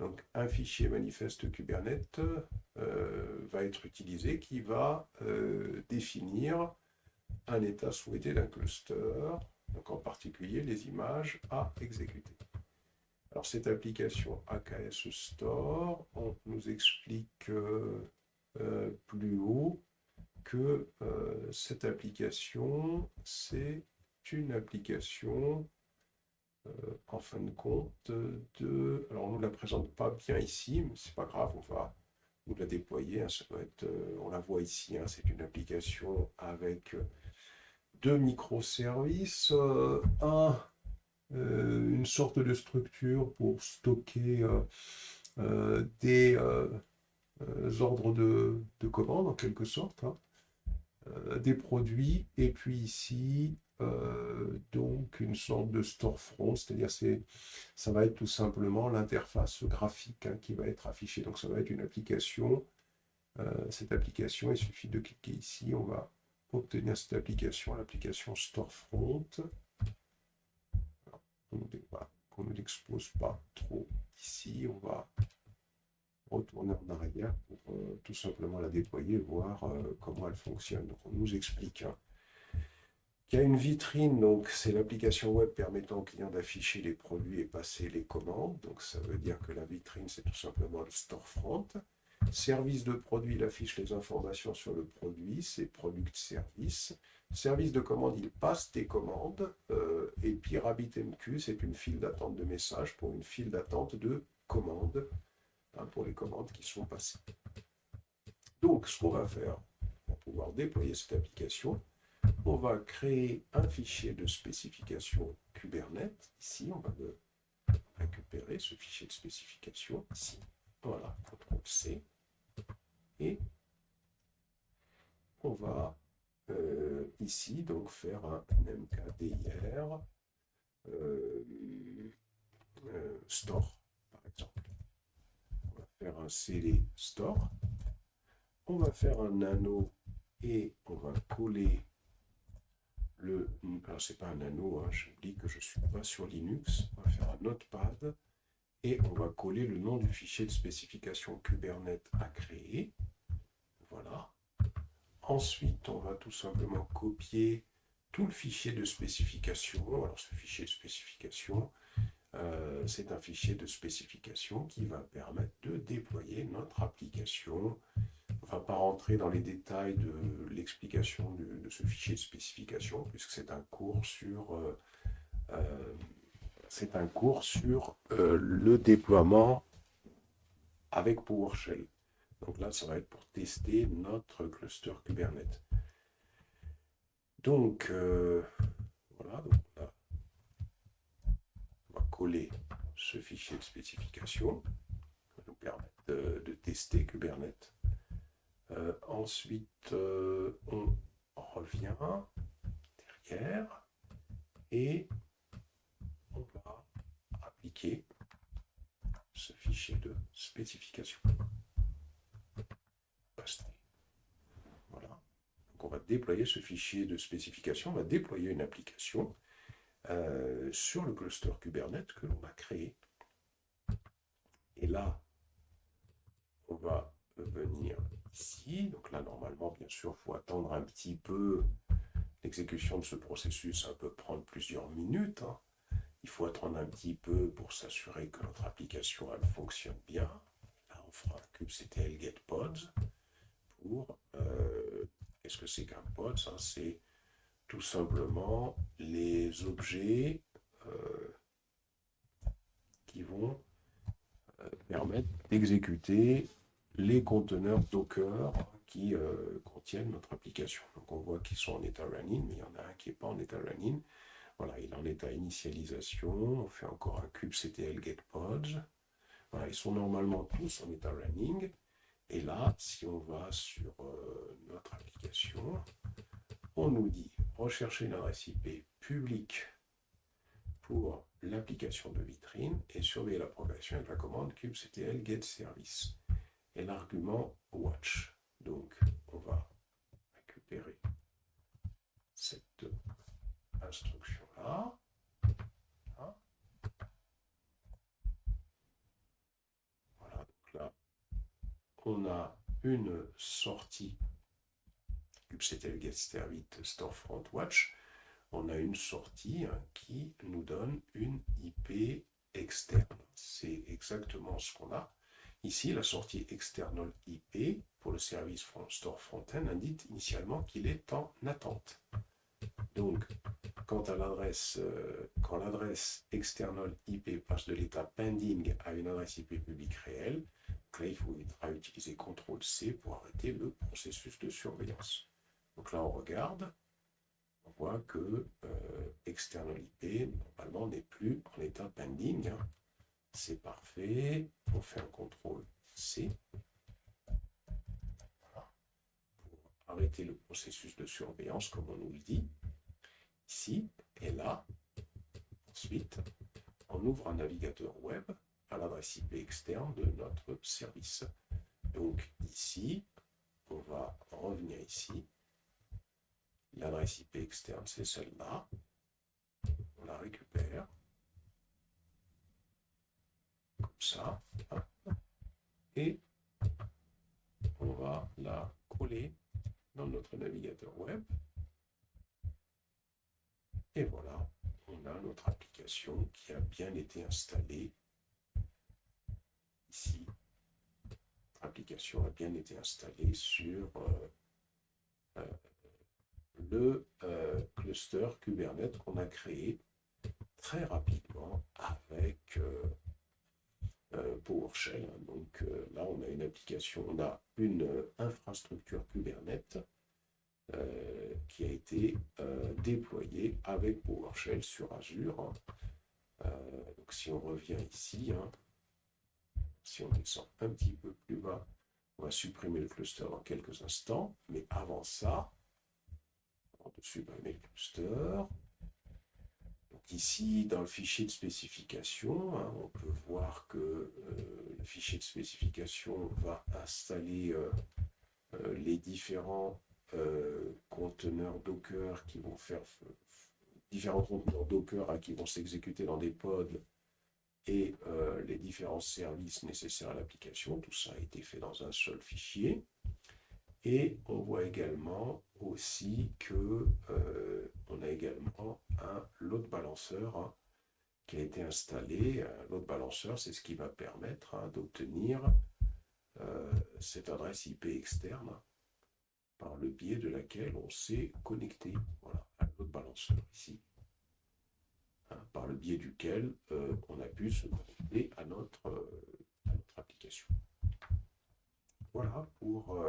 Donc un fichier manifeste Kubernetes va être utilisé qui va définir un état souhaité d'un cluster, donc en particulier les images à exécuter. Alors cette application AKS Store, on nous explique plus haut que cette application, c'est une application en fin de compte de... Alors on ne nous la présente pas bien ici, mais c'est pas grave, on va nous la déployer. Hein, ça doit être, on la voit ici, hein, c'est une application avec deux microservices, une sorte de structure pour stocker des ordres de commande en quelque sorte, hein, des produits, et puis ici donc une sorte de storefront, c'est-à-dire ça va être tout simplement l'interface graphique, hein, qui va être affichée. Donc ça va être une application. Cette application, il suffit de cliquer ici, on va obtenir cette application, l'application storefront. Qu'on ne l'expose pas trop ici, on va retourner en arrière pour tout simplement la déployer, voir comment elle fonctionne. Donc on nous explique, hein, qu'il y a une vitrine, donc c'est l'application web permettant au client d'afficher les produits et passer les commandes. Donc ça veut dire que la vitrine, c'est tout simplement le storefront. Service de produit, il affiche les informations sur le produit, c'est product service. Service de commande, il passe des commandes. Et puis RabbitMQ, c'est une file d'attente de messages pour une file d'attente de commandes, hein, pour les commandes qui sont passées. Donc, ce qu'on va faire pour pouvoir déployer cette application, on va créer un fichier de spécification Kubernetes. Ici, on va récupérer ce fichier de spécification ici. Voilà, CTRL-C. Et va ici donc faire un mkdir store, par exemple. On va faire un cd store. On va faire un nano et on va coller le... Alors, c'est pas un nano, hein, j'oublie que je ne suis pas sur Linux. On va faire un notepad et on va coller le nom du fichier de spécification Kubernetes à créer. Voilà. Ensuite, on va tout simplement copier tout le fichier de spécification. Alors, ce fichier de spécification, c'est un fichier de spécification qui va permettre de déployer notre application. On ne va pas rentrer dans les détails de l'explication de ce fichier de spécification, puisque c'est un cours sur, le déploiement avec PowerShell. Donc là, ça va être pour tester notre cluster Kubernetes. Donc, voilà, donc on va coller ce fichier de spécification, qui va nous permettre de tester Kubernetes. Ensuite, on revient derrière et on va appliquer ce fichier de spécification. Voilà. Donc on va déployer ce fichier de spécification, on va déployer une application sur le cluster Kubernetes que l'on a créé. Et là, on va venir ici. Donc là, normalement, bien sûr, il faut attendre un petit peu. L'exécution de ce processus, ça peut prendre plusieurs minutes. Hein. Il faut attendre un petit peu pour s'assurer que notre application elle fonctionne bien. Là, on fera un kubectl get pods pour... qu'est-ce que c'est qu'un pod? C'est tout simplement les objets qui vont permettre d'exécuter les conteneurs Docker qui contiennent notre application. Donc on voit qu'ils sont en état running, mais il y en a un qui n'est pas en état running. Voilà, il est en état initialisation. On fait encore un kubectl get pods. Voilà, ils sont normalement tous en état running. Et là, si on va sur notre application, on nous dit rechercher une adresse IP publique pour l'application de vitrine et surveiller la progression avec la commande kubectl get service et l'argument watch. Donc, on va récupérer cette instruction-là. Voilà, donc là, on a une sortie kubectl get service storefront watch. On a une sortie qui nous donne une IP externe. C'est exactement ce qu'on a. Ici, la sortie external IP pour le service store front-end indique initialement qu'il est en attente. Donc, quand l'adresse external IP passe de l'état pending à une adresse IP publique réelle, là, il faudra utiliser CTRL-C pour arrêter le processus de surveillance. Donc là, on regarde. On voit que external IP, normalement, n'est plus en état pending. Hein. C'est parfait. On fait un CTRL-C. Voilà. Pour arrêter le processus de surveillance, comme on nous le dit. Ici et là. Ensuite, on ouvre un navigateur web à l'adresse IP externe de notre service. Donc ici, on va revenir ici. L'adresse IP externe, c'est celle-là. On la récupère. Comme ça. Et on va la coller dans notre navigateur web. Et voilà, on a notre application qui a bien été installée ici. L'application a bien été installée sur le cluster Kubernetes qu'on a créé très rapidement avec PowerShell. Donc là, on a une application, on a une infrastructure Kubernetes qui a été déployée avec PowerShell sur Azure. Donc si on revient ici, si on descend un petit peu plus bas On va supprimer le cluster dans quelques instants, mais avant ça, on va supprimer le cluster. Donc ici, dans le fichier de spécification, hein, on peut voir que le fichier de spécification va installer les différents conteneurs Docker qui vont faire différents conteneurs Docker hein, qui vont s'exécuter dans des pods et les différents services nécessaires à l'application. Tout ça a été fait dans un seul fichier. Et on voit également aussi que on a également un load balancer hein, qui a été installé. Un load balancer, c'est ce qui va permettre hein, d'obtenir cette adresse IP externe par le biais de laquelle on s'est connecté. Voilà, un load balancer ici. Hein, par le biais duquel on a pu se connecter à notre application. Voilà pour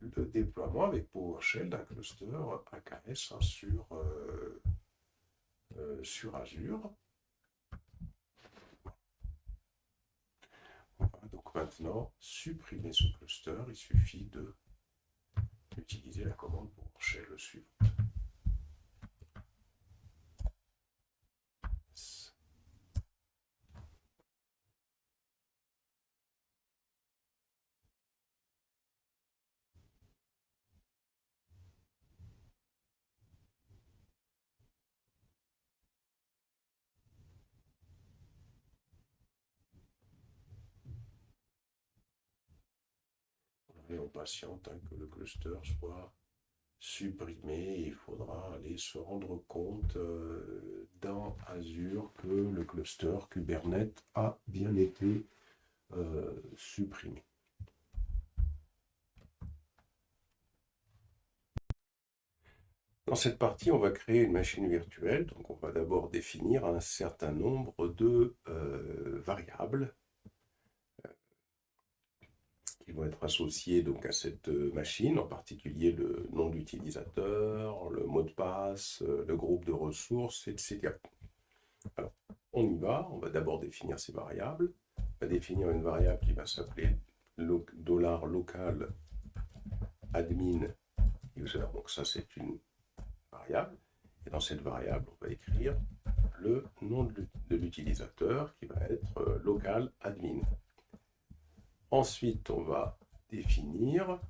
le déploiement avec PowerShell d'un cluster AKS hein, sur Azure. On va donc maintenant supprimer ce cluster. Il suffit d'utiliser la commande PowerShell suivante. Et on patiente hein, que le cluster soit supprimé. Il faudra aller se rendre compte dans Azure que le cluster Kubernetes a bien été supprimé. Dans cette partie, on va créer une machine virtuelle. Donc, on va d'abord définir un certain nombre de variables qui vont être associées donc, à cette machine, en particulier le nom d'utilisateur, le mot de passe, le groupe de ressources, etc. Alors, on y va. On va d'abord définir ces variables. On va définir une variable qui va s'appeler $local admin user. Donc, ça, c'est une variable. Et dans cette variable, on va écrire le nom de l'utilisateur qui va être local admin. Ensuite, on va définir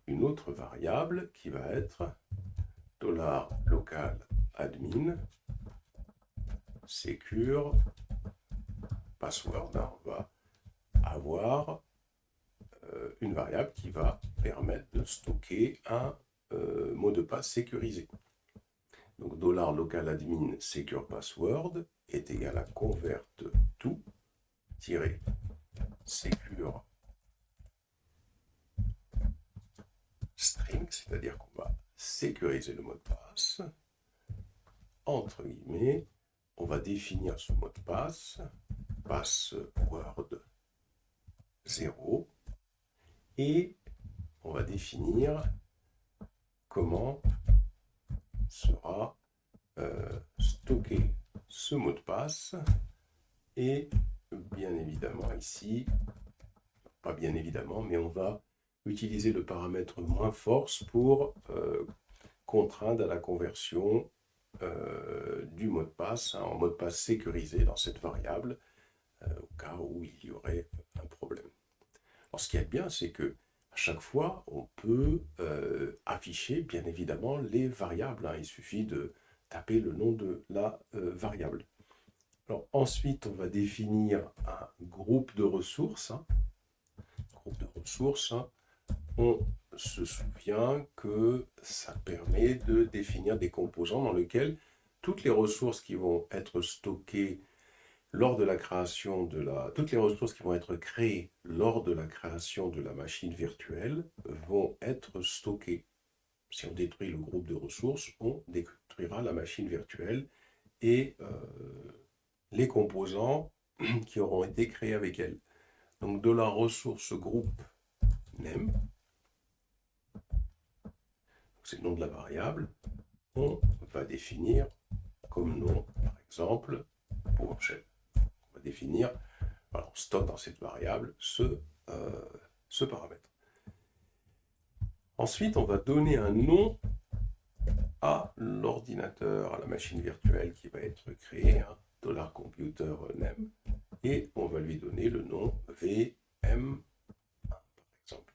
une autre variable qui va être $local admin secure password. On va avoir une variable qui va permettre de stocker un mot de passe sécurisé. Donc $local admin secure password est égal à convert to secure string, c'est-à-dire qu'on va sécuriser le mot de passe. Entre guillemets, on va définir ce mot de passe, password 0, et on va définir comment sera stocké ce mot de passe. Et bien évidemment ici, pas bien évidemment, mais on va utiliser le paramètre -force pour contraindre à la conversion du mot de passe en mot de passe sécurisé dans cette variable au cas où il y aurait un problème. Alors ce qui est bien, c'est que à chaque fois, on peut afficher bien évidemment les variables. Hein. Il suffit de taper le nom de la variable. Alors, ensuite, on va définir un groupe de ressources. Hein. Groupe de ressources, hein. On se souvient que ça permet de définir des composants dans lesquels toutes les ressources qui vont être stockées lors de la création de toutes les ressources qui vont être créées lors de la création de la machine virtuelle vont être stockées. Si on détruit le groupe de ressources, on détruira la machine virtuelle et les composants qui auront été créés avec elle. Donc de la ressource groupe name, c'est le nom de la variable, on va définir comme nom, par exemple, PowerShell. On va définir, alors on stocke dans cette variable ce ce paramètre. Ensuite, on va donner un nom à l'ordinateur, à la machine virtuelle qui va être créée, hein, $computer_name, et on va lui donner le nom VM, par exemple.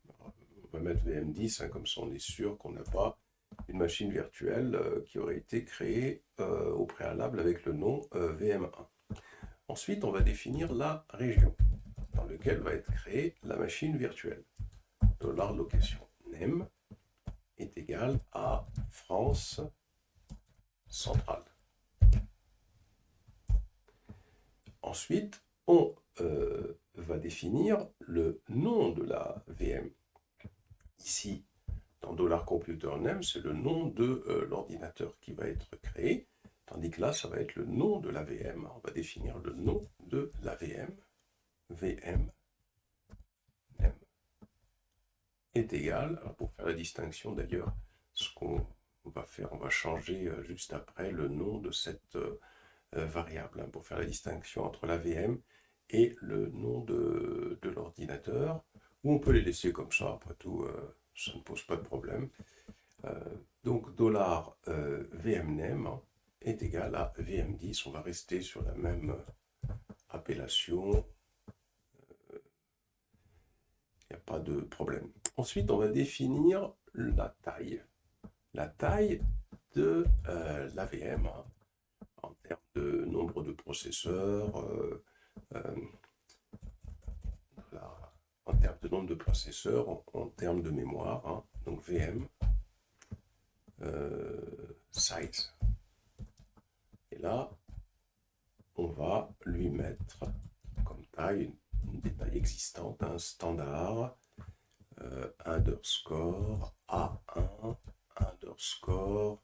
Alors, on va mettre VM10, hein, comme ça on est sûr qu'on n'a pas une machine virtuelle qui aurait été créée au préalable avec le nom VM1. Ensuite, on va définir la région dans laquelle va être créée la machine virtuelle. $location name est égal à France centrale. Ensuite, on va définir le nom de la VM. Ici, dans $computer_name, c'est le nom de l'ordinateur qui va être créé, tandis que là, ça va être le nom de la VM. On va définir le nom de la VM. VM name est égal, alors pour faire la distinction d'ailleurs, ce qu'on va faire, on va changer juste après le nom de cette variable, hein, pour faire la distinction entre la VM et le nom de l'ordinateur, ou on peut les laisser comme ça, après tout, ça ne pose pas de problème. Donc $VMName est égal à VM10, on va rester sur la même appellation, il n'y a pas de problème. Ensuite, on va définir la taille de la VM, hein, en termes de nombre de processeurs, en termes de nombre de processeurs, en termes de mémoire, hein, donc VM size. Et là, on va lui mettre comme taille des tailles existantes, un standard underscore A1 underscore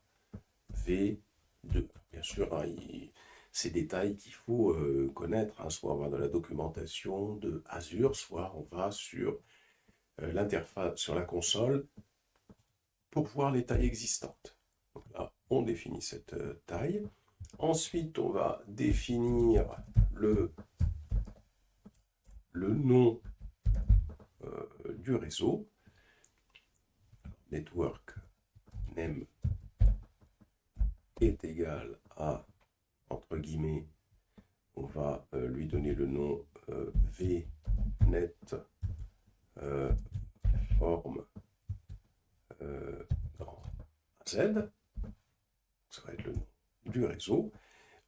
V2. Bien sûr, hein, c'est des tailles qu'il faut connaître, hein, soit on va dans la documentation de Azure, soit on va sur l'interface, sur la console, pour voir les tailles existantes. Donc là, on définit cette taille. Ensuite, on va définir le nom du réseau. Network name est égal à, entre guillemets, on va lui donner le nom VNet forme dans Z. Ça va être le nom du réseau.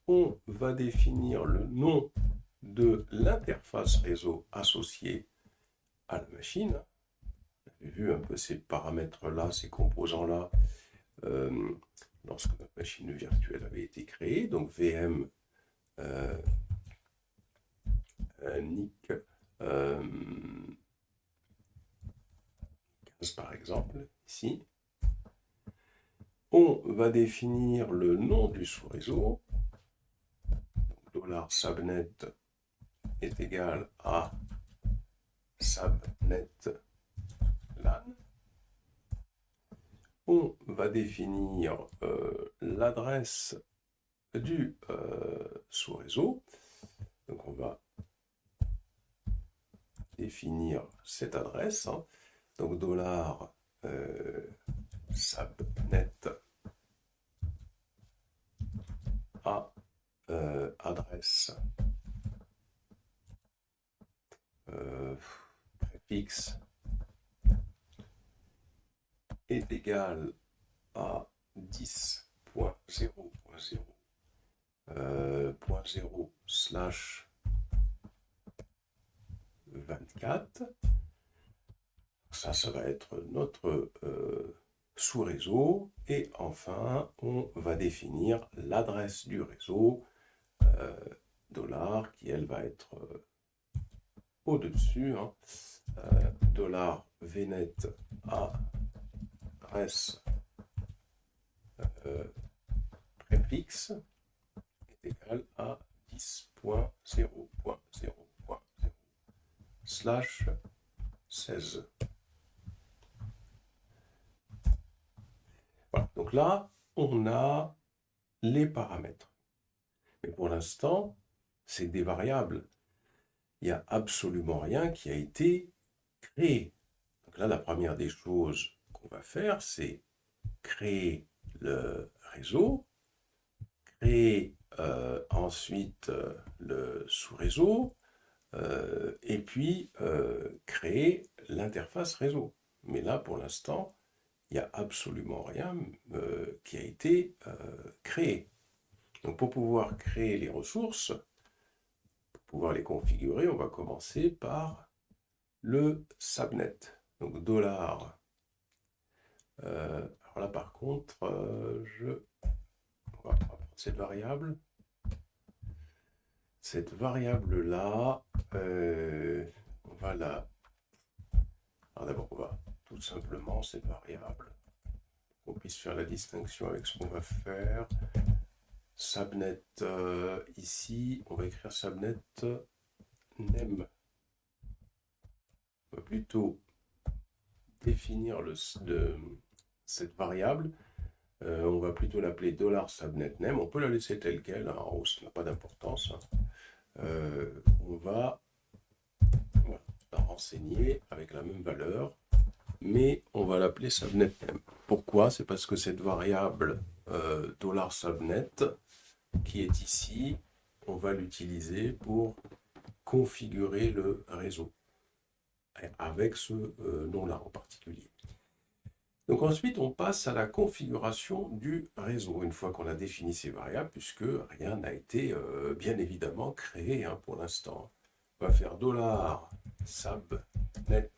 On va définir le nom de l'interface réseau associée à la machine. On avait vu un peu ces paramètres-là, ces composants-là, lorsque notre machine virtuelle avait été créée. Donc VM NIC 15 par exemple, ici. On va définir le nom du sous-réseau. $subnet est égal à subnet LAN. On va définir l'adresse du sous-réseau. Donc on va définir cette adresse, hein. Donc $subnet à adresse préfixe est égal à 10.0.0.0/24. Ça va être notre sous-réseau. Et enfin, on va définir l'adresse du réseau, $, qui elle va être au-dessus, hein, $VNet à adresse préfixe est égal à 10.0.0.0/16. Voilà, donc là, on a les paramètres. Mais pour l'instant, c'est des variables. il n'y a absolument rien qui a été créé. Donc là, la première des choses qu'on va faire, c'est créer le réseau, créer ensuite le sous-réseau, et puis créer l'interface réseau. Mais là, pour l'instant, il n'y a absolument rien qui a été créé. Donc pour pouvoir créer les ressources, pour pouvoir les configurer, on va commencer par le subnet. Donc dollar. Alors là par contre, on va prendre cette variable. Cette variable-là, on va la... Alors d'abord, on va tout simplement cette variable, qu'on puisse faire la distinction avec ce qu'on va faire. Subnet, ici, on va écrire subnet name. On va plutôt définir cette variable. On va plutôt l'appeler $subnetName. On peut la laisser telle qu'elle, hein, en haut, ça n'a pas d'importance. On va la renseigner avec la même valeur, mais on va l'appeler subnetName. Pourquoi? C'est parce que cette variable $subnet qui est ici, on va l'utiliser pour configurer le réseau avec ce nom-là en particulier. Donc ensuite, on passe à la configuration du réseau, une fois qu'on a défini ces variables, puisque rien n'a été bien évidemment créé pour l'instant. On va faire $subnet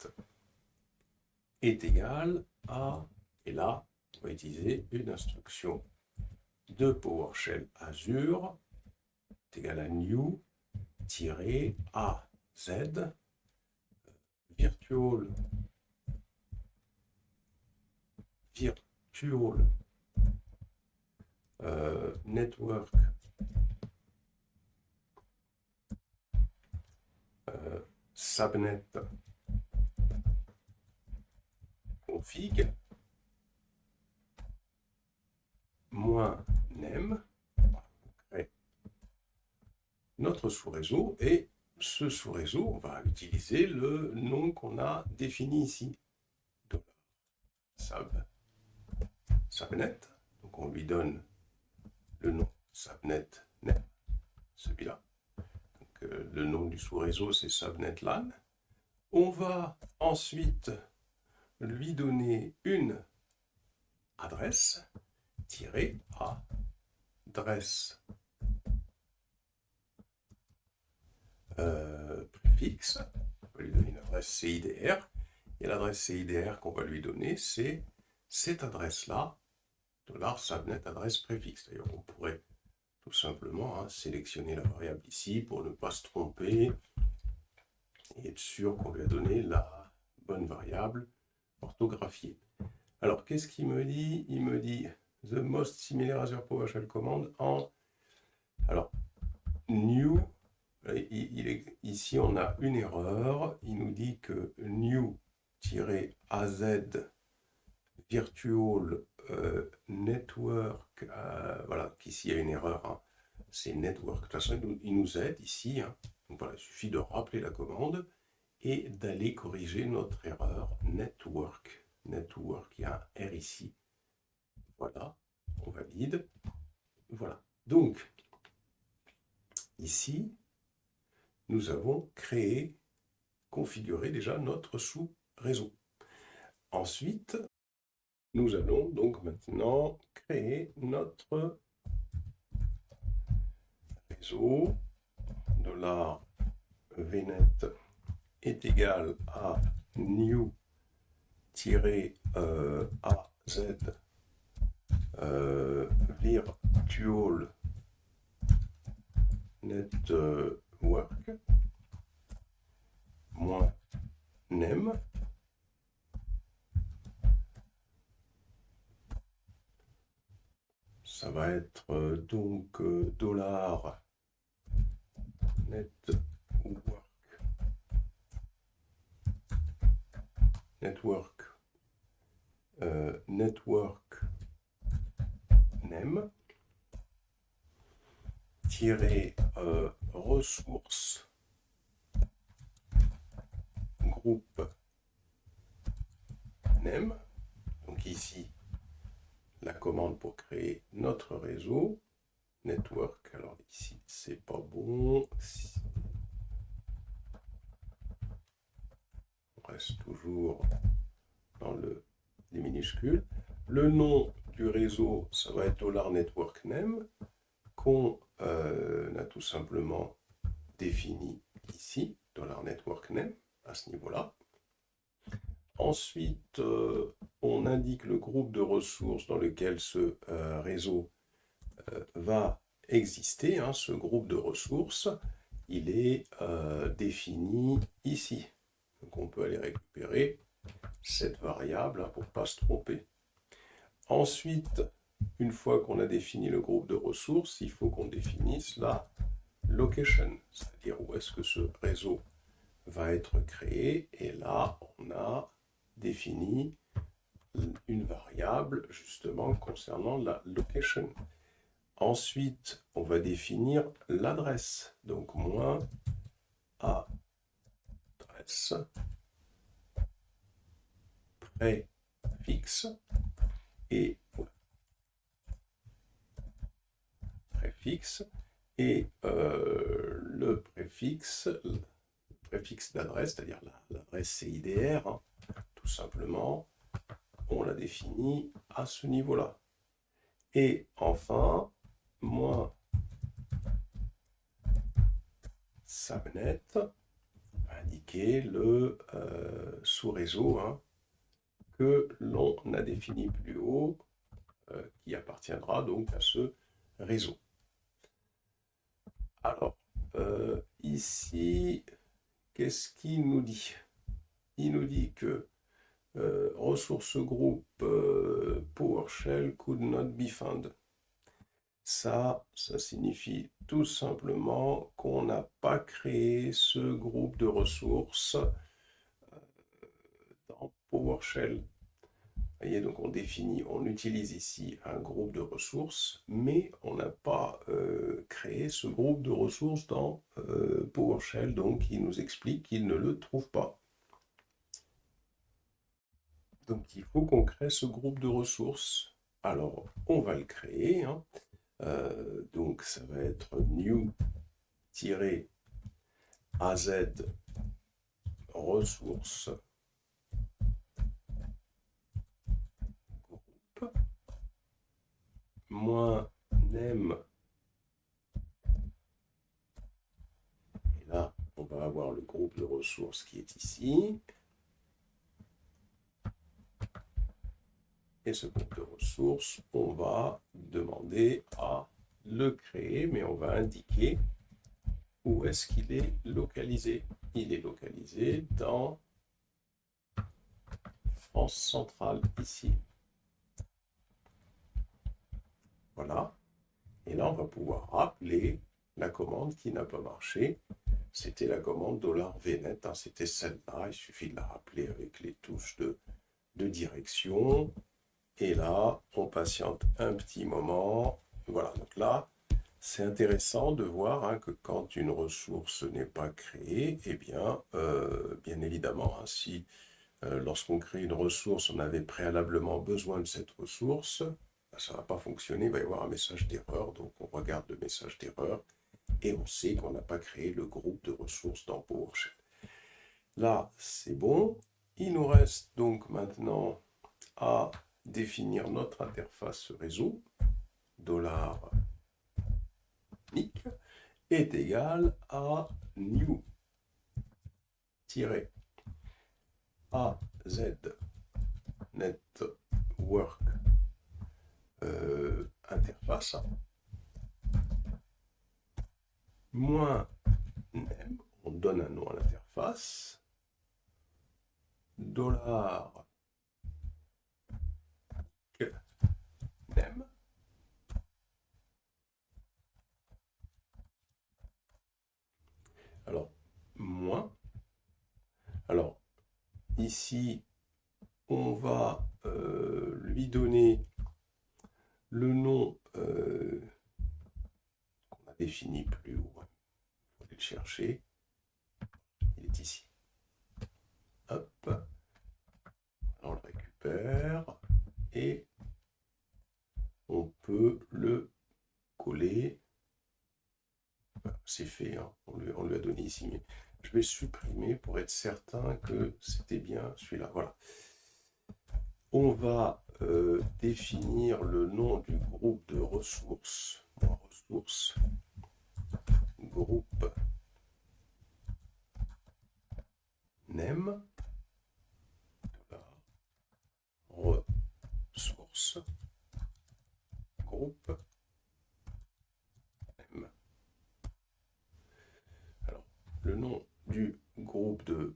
est égal à, et là, on va utiliser une instruction de PowerShell Azure est égal à new-az virtual network subnet config -name notre sous-réseau, et ce sous-réseau, on va utiliser le nom qu'on a défini ici. Subnet, donc on lui donne le nom subnet name, celui-là. Le nom du sous-réseau, c'est subnet LAN. On va ensuite lui donner une adresse, adresse préfixe. On va lui donner une adresse CIDR. Et l'adresse CIDR qu'on va lui donner, c'est cette adresse-là, $subnet adresse préfixe. D'ailleurs, on pourrait tout simplement sélectionner la variable ici pour ne pas se tromper et être sûr qu'on lui a donné la bonne variable orthographiée. Alors, qu'est-ce qu'il me dit? Il me dit the most similar Azure PowerShell command en... Alors, new, ici on a une erreur. Il nous dit que new-az virtual network, voilà, qu'ici il y a une erreur, c'est network. De toute façon, il nous aide ici. Donc voilà, il suffit de rappeler la commande et d'aller corriger notre erreur network. Network, il y a un R ici. Voilà, on valide. Voilà. Donc, ici, nous avons créé, configuré déjà notre sous-réseau. Ensuite, nous allons donc maintenant créer notre réseau. $vnet est égal à new-az virtual network -name. Ça va être donc $network name ressources groupe name. Donc ici, la commande pour créer notre réseau network. Alors ici, c'est pas bon. On reste toujours dans les minuscules. Le nom du réseau, ça va être $network name qu'on a tout simplement défini ici, $network name, à ce niveau-là. Ensuite, on indique le groupe de ressources dans lequel ce réseau va exister. Hein. Ce groupe de ressources, il est défini ici. Donc on peut aller récupérer cette variable hein, pour ne pas se tromper. Ensuite, une fois qu'on a défini le groupe de ressources, il faut qu'on définisse la location, c'est-à-dire où est-ce que ce réseau va être créé. Et là, on a défini une variable justement concernant la location. Ensuite, on va définir l'adresse. Donc, moins adresse préfixe et préfixe et le préfixe d'adresse, c'est-à-dire l'adresse CIDR, hein, tout simplement, on l'a défini à ce niveau-là. Et enfin, moins subnet va indiquer le sous-réseau hein, que l'on a défini plus haut, qui appartiendra donc à ce réseau. Alors, ici, qu'est-ce qu'il nous dit? Il nous dit que ressource groupe PowerShell could not be found. Ça signifie tout simplement qu'on n'a pas créé ce groupe de ressources dans PowerShell. Vous voyez, donc on utilise ici un groupe de ressources, mais on n'a pas créé ce groupe de ressources dans PowerShell, donc il nous explique qu'il ne le trouve pas. Donc il faut qu'on crée ce groupe de ressources. Alors on va le créer. Hein. Donc ça va être new-az ressources groupe moins name. Et là, on va avoir le groupe de ressources qui est ici. Et ce groupe de ressources, on va demander à le créer, mais on va indiquer où est-ce qu'il est localisé. Il est localisé dans France centrale, ici. Voilà. Et là, on va pouvoir rappeler la commande qui n'a pas marché. C'était la commande $vnet, hein, c'était celle-là. Il suffit de la rappeler avec les touches de direction. Et là, on patiente un petit moment. Voilà, donc là, c'est intéressant de voir hein, que quand une ressource n'est pas créée, eh bien, bien évidemment, hein, si lorsqu'on crée une ressource, on avait préalablement besoin de cette ressource, ça ne va pas fonctionner, il va y avoir un message d'erreur, donc on regarde le message d'erreur et on sait qu'on n'a pas créé le groupe de ressources dans PowerShell. Là, c'est bon. Il nous reste donc maintenant à définir notre interface réseau. $NIC est égal à new-az network interface moins name, on donne un nom à l'interface, $name. Alors, moins. Alors, ici, on va lui donner le nom qu'on a défini plus haut. Il faut aller le chercher. Il est ici. Hop, on le récupère et on peut le coller. C'est fait, hein. On lui a donné ici, mais je vais supprimer pour être certain que c'était bien celui-là. Voilà. On va définir le nom du groupe de ressources. Ressources, groupe name, ressources, groupe name. Alors, le nom du groupe de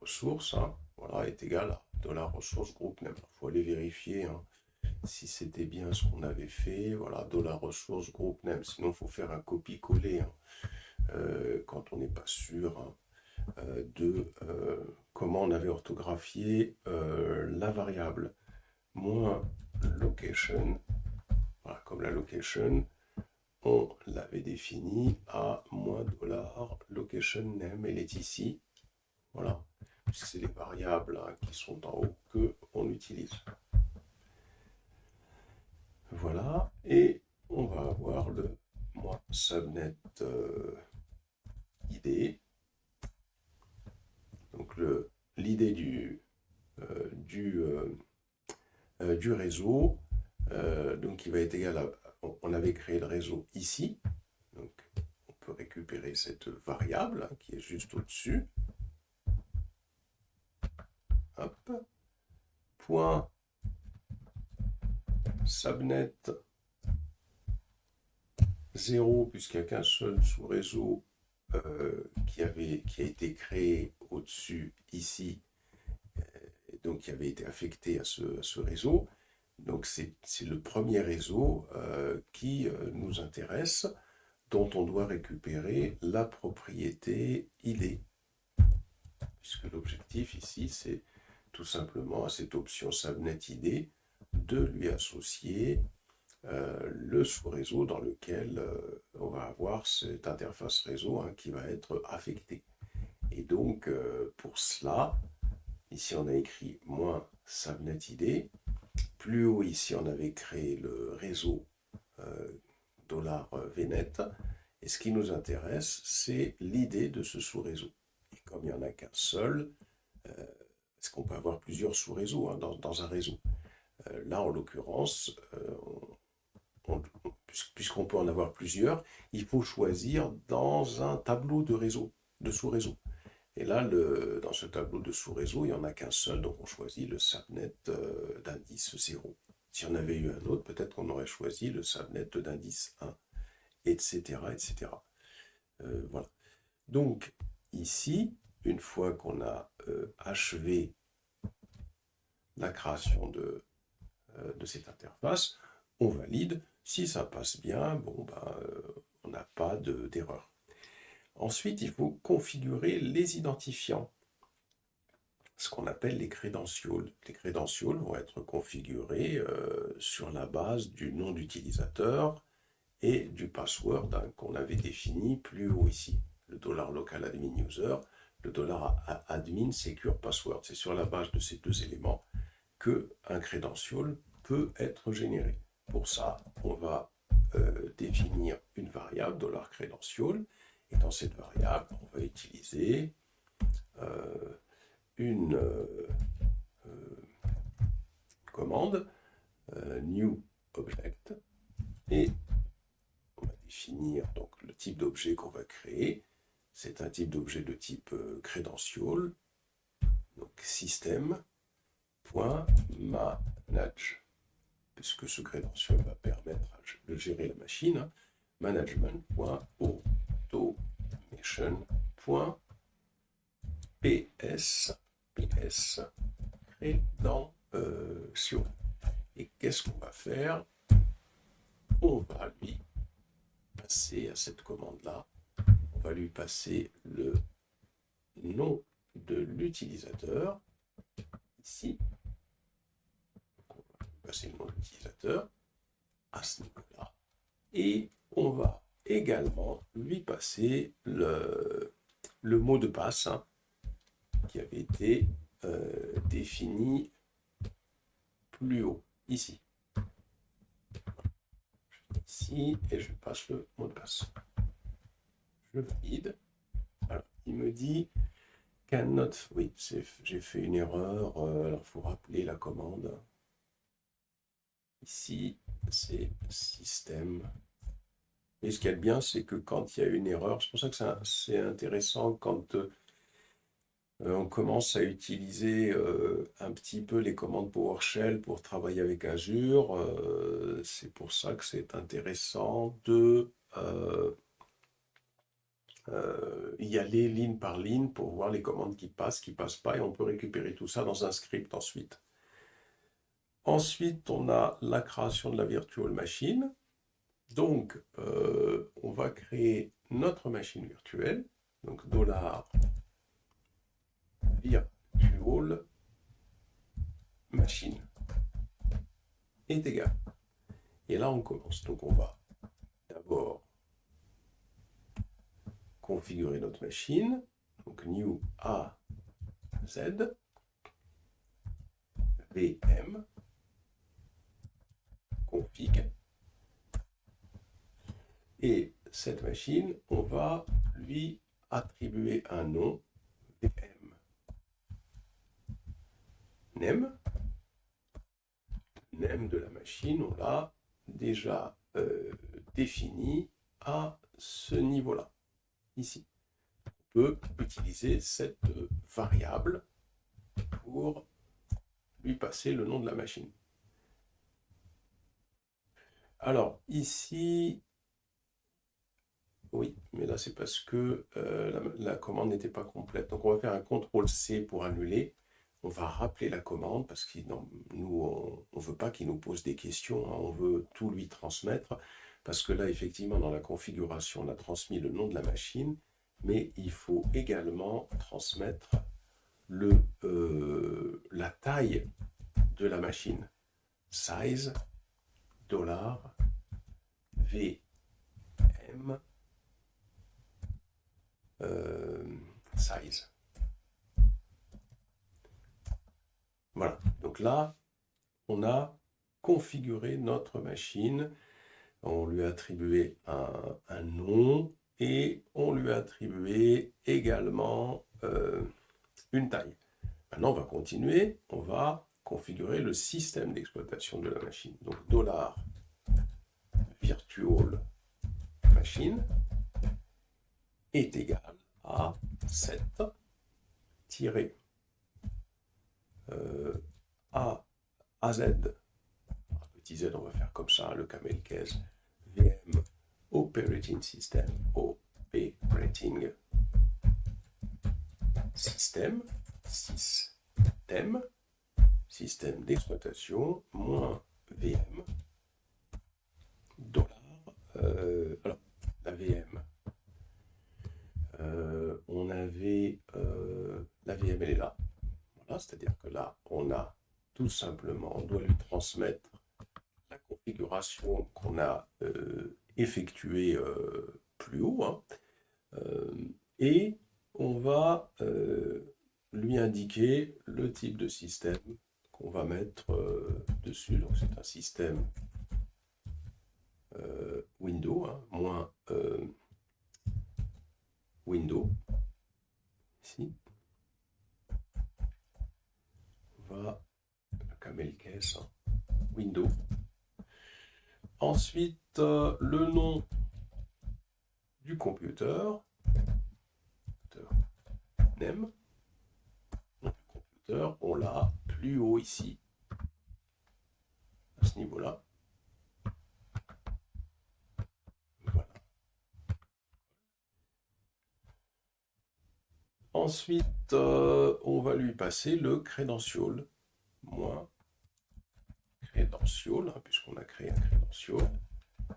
ressources, hein, voilà, est égal à $ressource groupe name. Il faut aller vérifier, hein, si c'était bien ce qu'on avait fait. Voilà, $ressource group name. Sinon, il faut faire un copier-coller, hein, quand on n'est pas sûr, hein, de comment on avait orthographié la variable. Moins location, voilà, comme la location, on l'avait définie à moins $location name. Elle est ici. Voilà, puisque c'est les variables, hein, qui sont en haut que on utilise. Voilà, et on va avoir le subnet ID. Donc l'idée du réseau, donc qui va être égal à, on avait créé le réseau ici, donc on peut récupérer cette variable, hein, qui est juste au-dessus. Hop, point subnet 0, puisqu'il n'y a qu'un seul sous-réseau qui a été créé au-dessus ici, donc qui avait été affecté à ce réseau. Donc c'est le premier réseau qui nous intéresse, dont on doit récupérer la propriété ID. Puisque l'objectif ici, c'est tout simplement à cette option subnet ID de lui associer le sous-réseau dans lequel on va avoir cette interface réseau, hein, qui va être affectée. Et donc, pour cela, ici on a écrit moins subnet ID. Plus haut, ici, on avait créé le réseau $vnet. Et ce qui nous intéresse, c'est l'idée de ce sous-réseau. Et comme il n'y en a qu'un seul, est-ce qu'on peut avoir plusieurs sous-réseaux, hein, dans un réseau? Là, en l'occurrence, puisqu'on peut en avoir plusieurs, il faut choisir dans un tableau de réseau, de sous-réseau. Et là, dans ce tableau de sous-réseau, il n'y en a qu'un seul, donc on choisit le subnet d'indice 0. Si on avait eu un autre, peut-être qu'on aurait choisi le subnet d'indice 1, etc., etc. Voilà. Donc, ici, une fois qu'on a achevé la création de cette interface, on valide. Si ça passe bien, bon, on n'a pas d'erreur. Ensuite, il faut configurer les identifiants, ce qu'on appelle les credentials. Les credentials vont être configurés sur la base du nom d'utilisateur et du password, hein, qu'on avait défini plus haut ici. Le $local admin user, le $admin secure password. C'est sur la base de ces deux éléments qu'un credential peut être généré. Pour ça, on va définir une variable $credential, et dans cette variable, on va utiliser une commande new object, et on va définir donc le type d'objet qu'on va créer. C'est un type d'objet de type credential, donc system.manage, puisque ce credential va permettre de gérer la machine, hein, management.automation.ps credential. Et qu'est-ce qu'on va faire? On va lui passer à cette commande-là, on va lui passer le nom de l'utilisateur, ici. Donc on va lui passer le nom de l'utilisateur à ce niveau-là. Et on va également lui passer le mot de passe, hein, qui avait été défini plus haut, ici. Ici, et je passe le mot de passe. Je valide. Alors, il me dit cannot. Oui, j'ai fait une erreur. Alors, il faut rappeler la commande. Ici, c'est système. Et ce qu'il y a de bien, c'est que quand il y a une erreur, c'est pour ça que c'est intéressant quand on commence à utiliser un petit peu les commandes PowerShell pour travailler avec Azure. C'est pour ça que c'est intéressant de y aller ligne par ligne pour voir les commandes qui passent pas, et on peut récupérer tout ça dans un script ensuite. Ensuite, on a la création de la virtual machine. Donc, on va créer notre machine virtuelle. Donc, $virtual machine est égal. Et là, on commence. Donc, on va d'abord configurer notre machine. Donc, new AZ VM config. Et cette machine, on va lui attribuer un nom, VM name. Name de la machine, on l'a déjà défini à ce niveau-là, ici. On peut utiliser cette variable pour lui passer le nom de la machine. Alors, ici, oui, mais là, c'est parce que la commande n'était pas complète. Donc, on va faire un CTRL-C pour annuler. On va rappeler la commande parce que nous, on ne veut pas qu'il nous pose des questions. Hein, on veut tout lui transmettre. Parce que là, effectivement, dans la configuration, on a transmis le nom de la machine. Mais il faut également transmettre la taille de la machine. Size, $VM, size. Voilà, donc là, on a configuré notre machine, on lui a attribué un nom et on lui a attribué également une taille. Maintenant, on va continuer, on va configurer le système d'exploitation de la machine. Donc, $virtual machine est égal à 7 AZ, petit z, on va faire comme ça, le camel case, VM operating system, système d'exploitation, moins VM, alors, la VM, on avait, la VM, elle est là. Voilà, c'est-à-dire que là, on a tout simplement, on doit lui transmettre la configuration qu'on a effectuée plus haut, hein, et on va lui indiquer le type de système qu'on va mettre dessus. Donc c'est un système Windows, hein, moins Windows, ici. On va camel case, hein, Windows. Ensuite, le nom du computer, name. Le computer, on l'a plus haut ici, à ce niveau-là. Voilà. Ensuite, on va lui passer le credential, moins credential, hein, puisqu'on a créé un credential.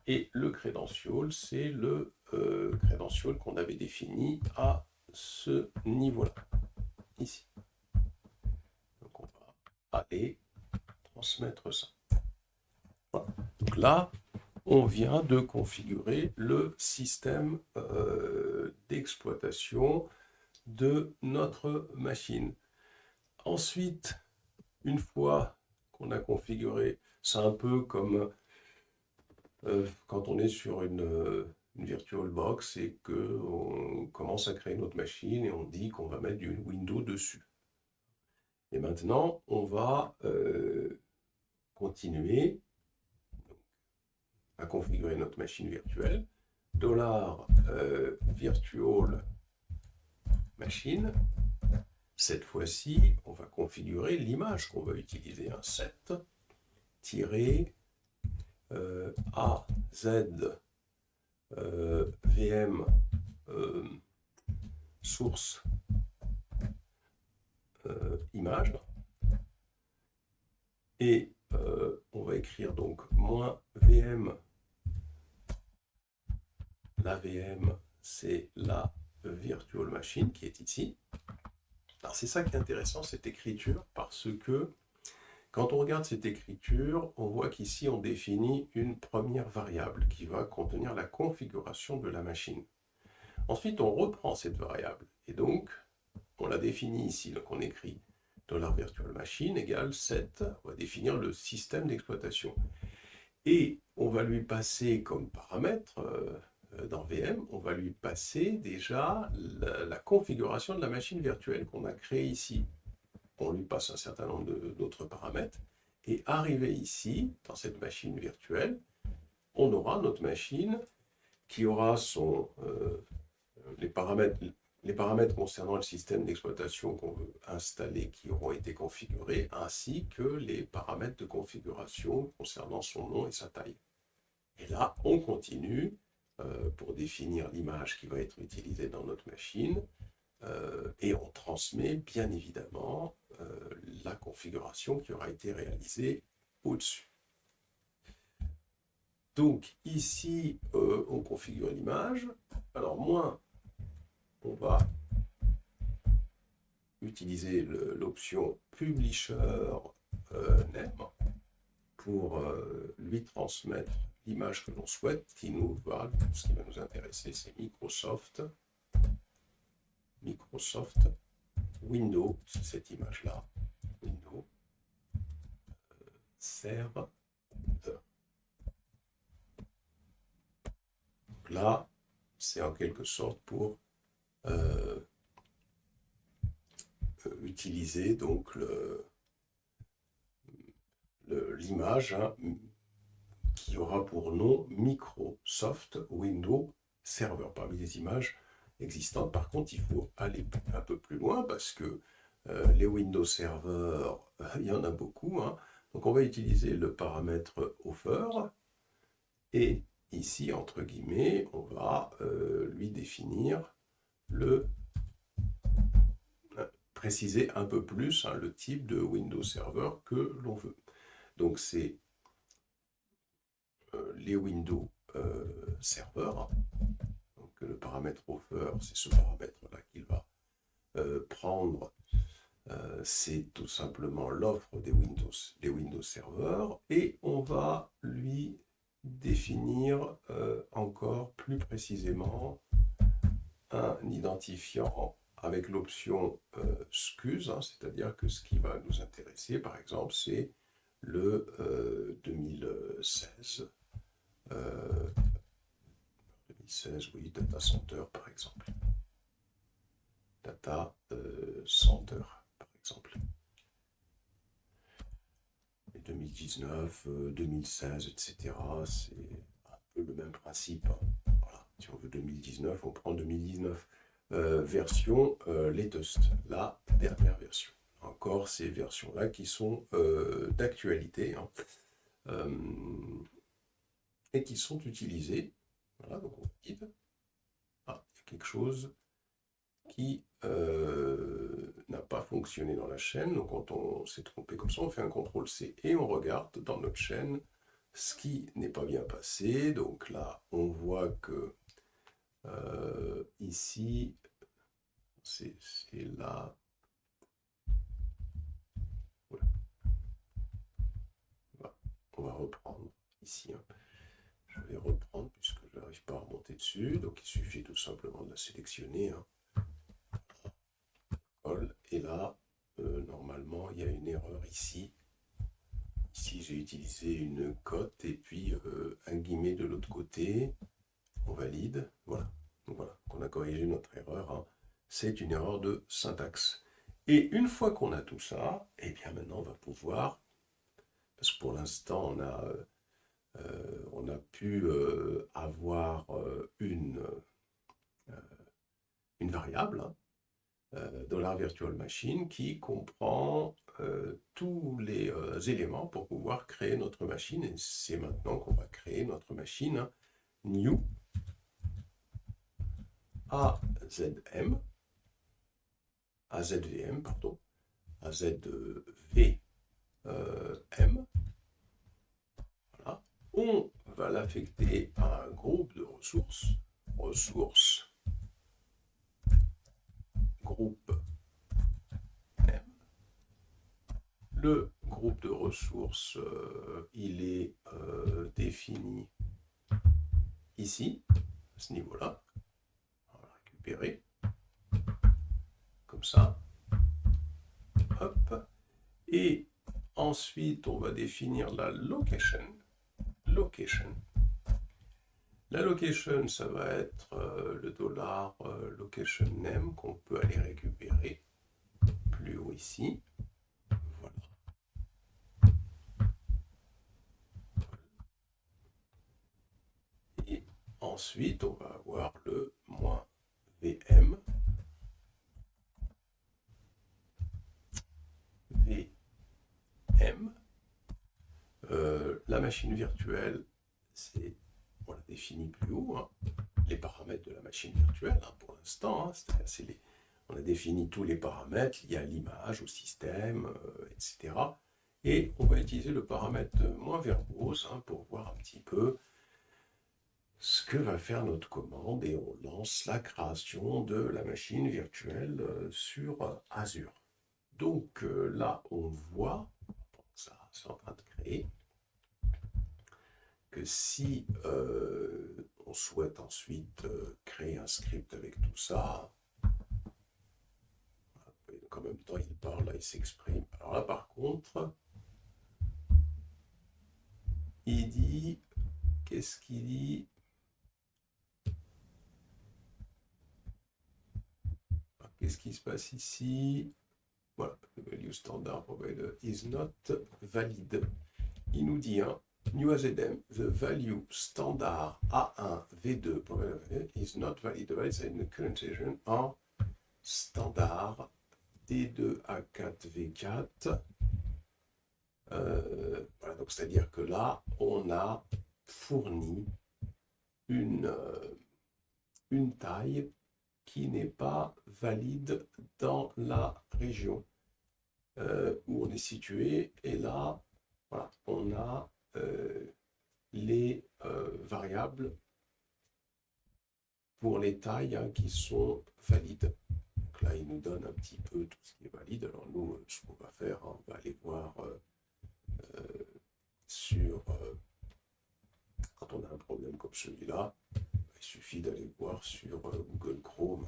Et le credential, c'est le credential qu'on avait défini à ce niveau-là, ici. Donc on va aller transmettre ça. Voilà. Donc là, on vient de configurer le système d'exploitation de notre machine. Ensuite, une fois qu'on a configuré, c'est un peu comme quand on est sur une VirtualBox et qu'on commence à créer notre machine et on dit qu'on va mettre du Windows dessus. Et maintenant, on va continuer à configurer notre machine virtuelle. $virtual machine. Cette fois-ci, on va configurer l'image qu'on va utiliser. Un set AZ VM source image. Et on va écrire donc -VM. La VM, c'est la virtual machine qui est ici. Alors c'est ça qui est intéressant, cette écriture, parce que quand on regarde cette écriture, on voit qu'ici on définit une première variable qui va contenir la configuration de la machine. Ensuite, on reprend cette variable et donc on la définit ici. Donc on écrit $virtual machine égale set, on va définir le système d'exploitation. Et on va lui passer comme paramètre, dans VM, on va lui passer déjà la configuration de la machine virtuelle qu'on a créée ici. On lui passe un certain nombre d'autres paramètres. Et arrivé ici, dans cette machine virtuelle, on aura notre machine qui aura les paramètres concernant le système d'exploitation qu'on veut installer qui auront été configurés, ainsi que les paramètres de configuration concernant son nom et sa taille. Et là, on continue pour définir l'image qui va être utilisée dans notre machine, et on transmet bien évidemment la configuration qui aura été réalisée au-dessus. Donc ici, on configure l'image. Alors moins on va utiliser l'option Publisher Name pour lui transmettre l'image que l'on souhaite, ce qui va nous intéresser, c'est Microsoft Windows, c'est cette image-là, Windows Server. Donc là, c'est en quelque sorte pour utiliser donc l'image qui aura pour nom Microsoft Windows Server. Parmi les images existantes, par contre, il faut aller un peu plus loin parce que les Windows Server, il y en a beaucoup. Donc on va utiliser le paramètre offer et ici, entre guillemets, on va lui définir préciser un peu plus le type de Windows Server que l'on veut. Donc c'est les Windows Server. Donc le paramètre offer, c'est ce paramètre-là qu'il va prendre. C'est tout simplement l'offre des Windows Server, et on va lui définir encore plus précisément un identifiant avec l'option SCUS, c'est-à-dire que ce qui va nous intéresser, par exemple, c'est le 2016. 2016, oui, Data Center, par exemple. Data Center, par exemple. Et 2019, 2016, etc., c'est un peu le même principe. Voilà. Si on veut 2019, on prend 2019. Version latest, la dernière version. Encore ces versions-là qui sont d'actualité et qui sont utilisées. Voilà, donc on dit, il y a quelque chose qui n'a pas fonctionné dans la chaîne. Donc quand on s'est trompé comme ça, on fait un CTRL-C et on regarde dans notre chaîne ce qui n'est pas bien passé. Donc là, on voit que ici, c'est là. Voilà. On va reprendre ici. Je vais reprendre puisque je n'arrive pas à remonter dessus. Donc il suffit tout simplement de la sélectionner. Et là, normalement, il y a une erreur ici. Ici, j'ai utilisé une cote et puis un guillemet de l'autre côté. On valide. Voilà. Donc voilà, on a corrigé notre erreur. Hein. C'est une erreur de syntaxe. Et une fois qu'on a tout ça, eh bien maintenant, on va pouvoir, parce que pour l'instant, on a pu avoir une variable, hein, $virtual machine, qui comprend tous les éléments pour pouvoir créer notre machine. Et c'est maintenant qu'on va créer notre machine, hein, new AZM, AZVM, pardon, AZVM. Voilà. On va l'affecter à un groupe de ressources, groupe M. Le groupe de ressources, il est défini ici, à ce niveau-là. On va le récupérer, comme ça. Hop. Et ensuite, on va définir la location. La location, ça va être le dollar location name qu'on peut aller récupérer plus haut ici. Voilà. Et ensuite, on va avoir le -VM. VM. La machine virtuelle, c'est, on l'a défini plus haut, hein, les paramètres de la machine virtuelle, hein, pour l'instant, hein, on a défini tous les paramètres liés à l'image, au système, etc. Et on va utiliser le paramètre -verbose, hein, pour voir un petit peu ce que va faire notre commande, et on lance la création de la machine virtuelle sur Azure. Donc là, on voit, ça c'est en train de créer, que si on souhaite ensuite créer un script avec tout ça, donc en même temps il parle, là il s'exprime. Alors là par contre, il dit, qu'est-ce qu'il dit? Qu'est-ce qui se passe ici? Voilà, the value standard provider is not valid. Il nous dit, hein, New AZM, the value standard A1 V2 provider is not valid. Valid in the current version en standard D2 A4 V4. Voilà, donc c'est-à-dire que là, on a fourni une taille qui n'est pas valide dans la région où on est situé. Et là, voilà, on a les variables pour les tailles, hein, qui sont valides. Donc là, il nous donne un petit peu tout ce qui est valide. Alors nous, ce qu'on va faire, hein, on va aller voir quand on a un problème comme celui-là, il suffit d'aller voir sur Google Chrome,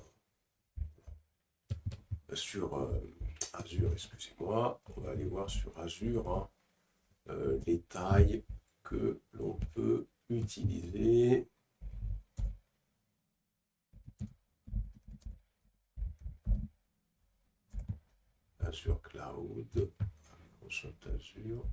sur Azure, excusez-moi, on va aller voir sur Azure, hein, les tailles que l'on peut utiliser. Azure Cloud, Microsoft Azure.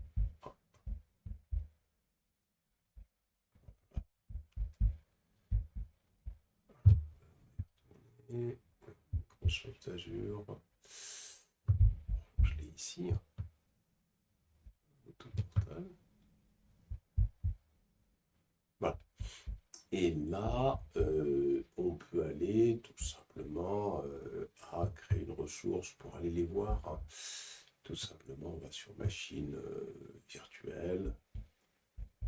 Et Microsoft Azure, je l'ai ici, hein. Autoportal. Voilà. Et là, on peut aller tout simplement à créer une ressource pour aller les voir, hein. Tout simplement, on va sur machine virtuelle.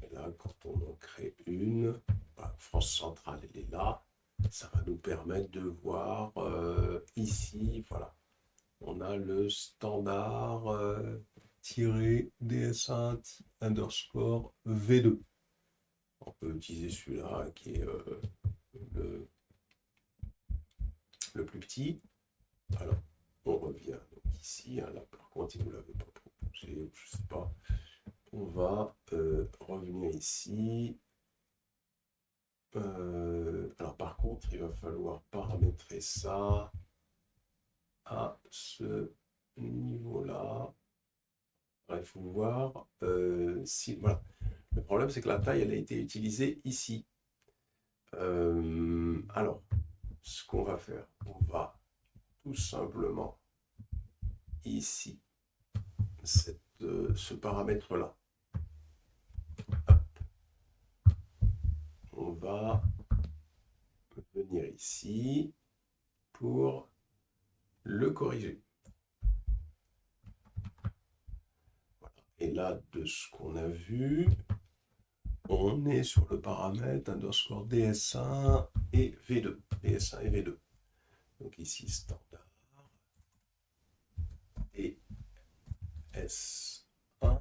Et là, quand on en crée une, bah, France Centrale, elle est là. Ça va nous permettre de voir ici, voilà. On a le standard -DS1 underscore V2. On peut utiliser celui-là qui est le plus petit. Alors, on revient donc ici, hein, là par contre il ne nous l'avait pas proposé, je sais pas. On va revenir ici. Alors par contre, il va falloir paramétrer ça à ce niveau-là. Il faut voir si... Voilà. Le problème, c'est que la taille, elle a été utilisée ici. Alors, ce qu'on va faire, on va tout simplement ici, ce paramètre-là. On va venir ici pour le corriger. Voilà. Et là, de ce qu'on a vu, on est sur le paramètre underscore ds1 et v2. ds1 et v2. Donc ici, standard. Et S1,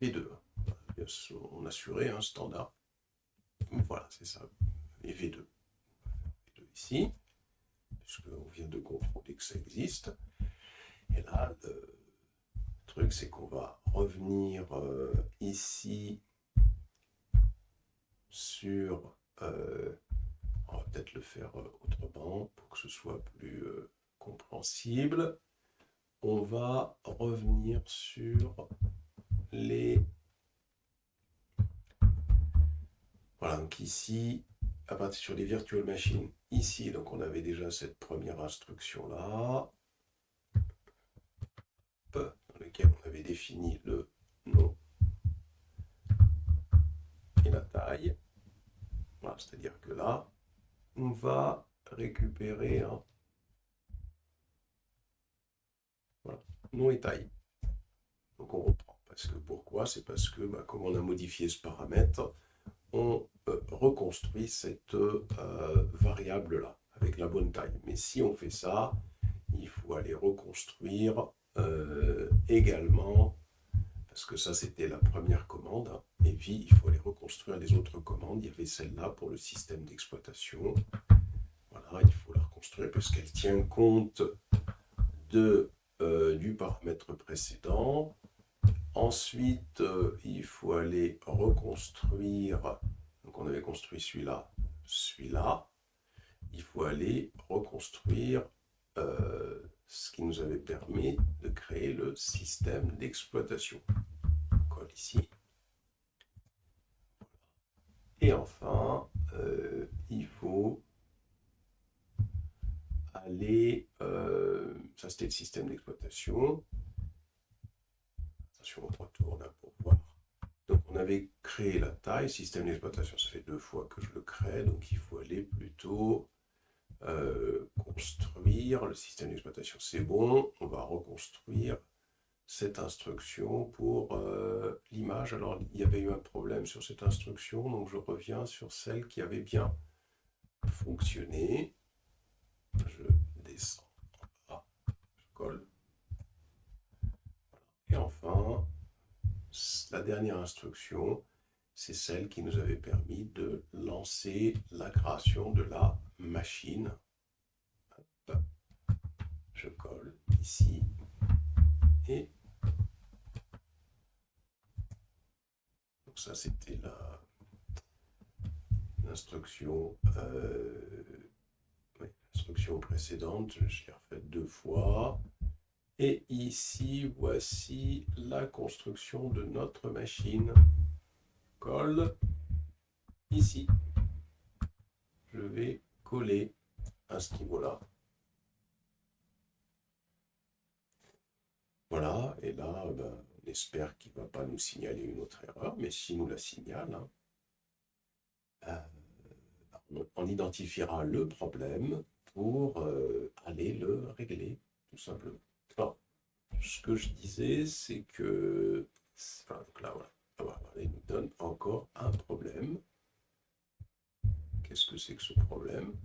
V2. On assurait un standard. Voilà, c'est ça. Et V2. V2 ici, puisqu'on vient de contrôler que ça existe. Et là, le truc, c'est qu'on va revenir ici sur... on va peut-être le faire autrement pour que ce soit plus compréhensible. On va revenir sur les... Voilà, donc ici, à partir sur les virtual machines, ici, donc on avait déjà cette première instruction-là, dans laquelle on avait défini le nom et la taille. Voilà, c'est-à-dire que là, on va récupérer un voilà, nom et taille. Donc on reprend. Parce que pourquoi? C'est parce que, comme on a modifié ce paramètre, on reconstruit cette variable-là avec la bonne taille. Mais si on fait ça, il faut aller reconstruire également, parce que ça c'était la première commande, hein, et puis il faut aller reconstruire les autres commandes. Il y avait celle-là pour le système d'exploitation. Voilà, il faut la reconstruire parce qu'elle tient compte du paramètre précédent. Ensuite, il faut aller reconstruire, donc on avait construit celui-là, celui-là. Il faut aller reconstruire ce qui nous avait permis de créer le système d'exploitation. On colle ici. Et enfin, il faut aller... ça, c'était le système d'exploitation. Attention, on retourne pour voir. Donc, on avait créé la taille, système d'exploitation. Ça fait 2 fois que je le crée, donc il faut aller plutôt construire le système d'exploitation. C'est bon, on va reconstruire cette instruction pour l'image. Alors, il y avait eu un problème sur cette instruction, donc je reviens sur celle qui avait bien fonctionné. Je descends en bas, je colle. Et enfin, la dernière instruction, c'est celle qui nous avait permis de lancer la création de la machine. Hop. Je colle ici et donc ça c'était l'instruction précédente, je l'ai refaite 2 fois. Et ici, voici la construction de notre machine. Colle ici. Je vais coller à ce niveau-là. Voilà, et là, on espère qu'il ne va pas nous signaler une autre erreur, mais s'il nous la signale, hein, on identifiera le problème pour aller le régler, tout simplement. Alors, ce que je disais, c'est que... Enfin, donc là, voilà. Il nous donne encore un problème. Qu'est-ce que c'est que ce problème?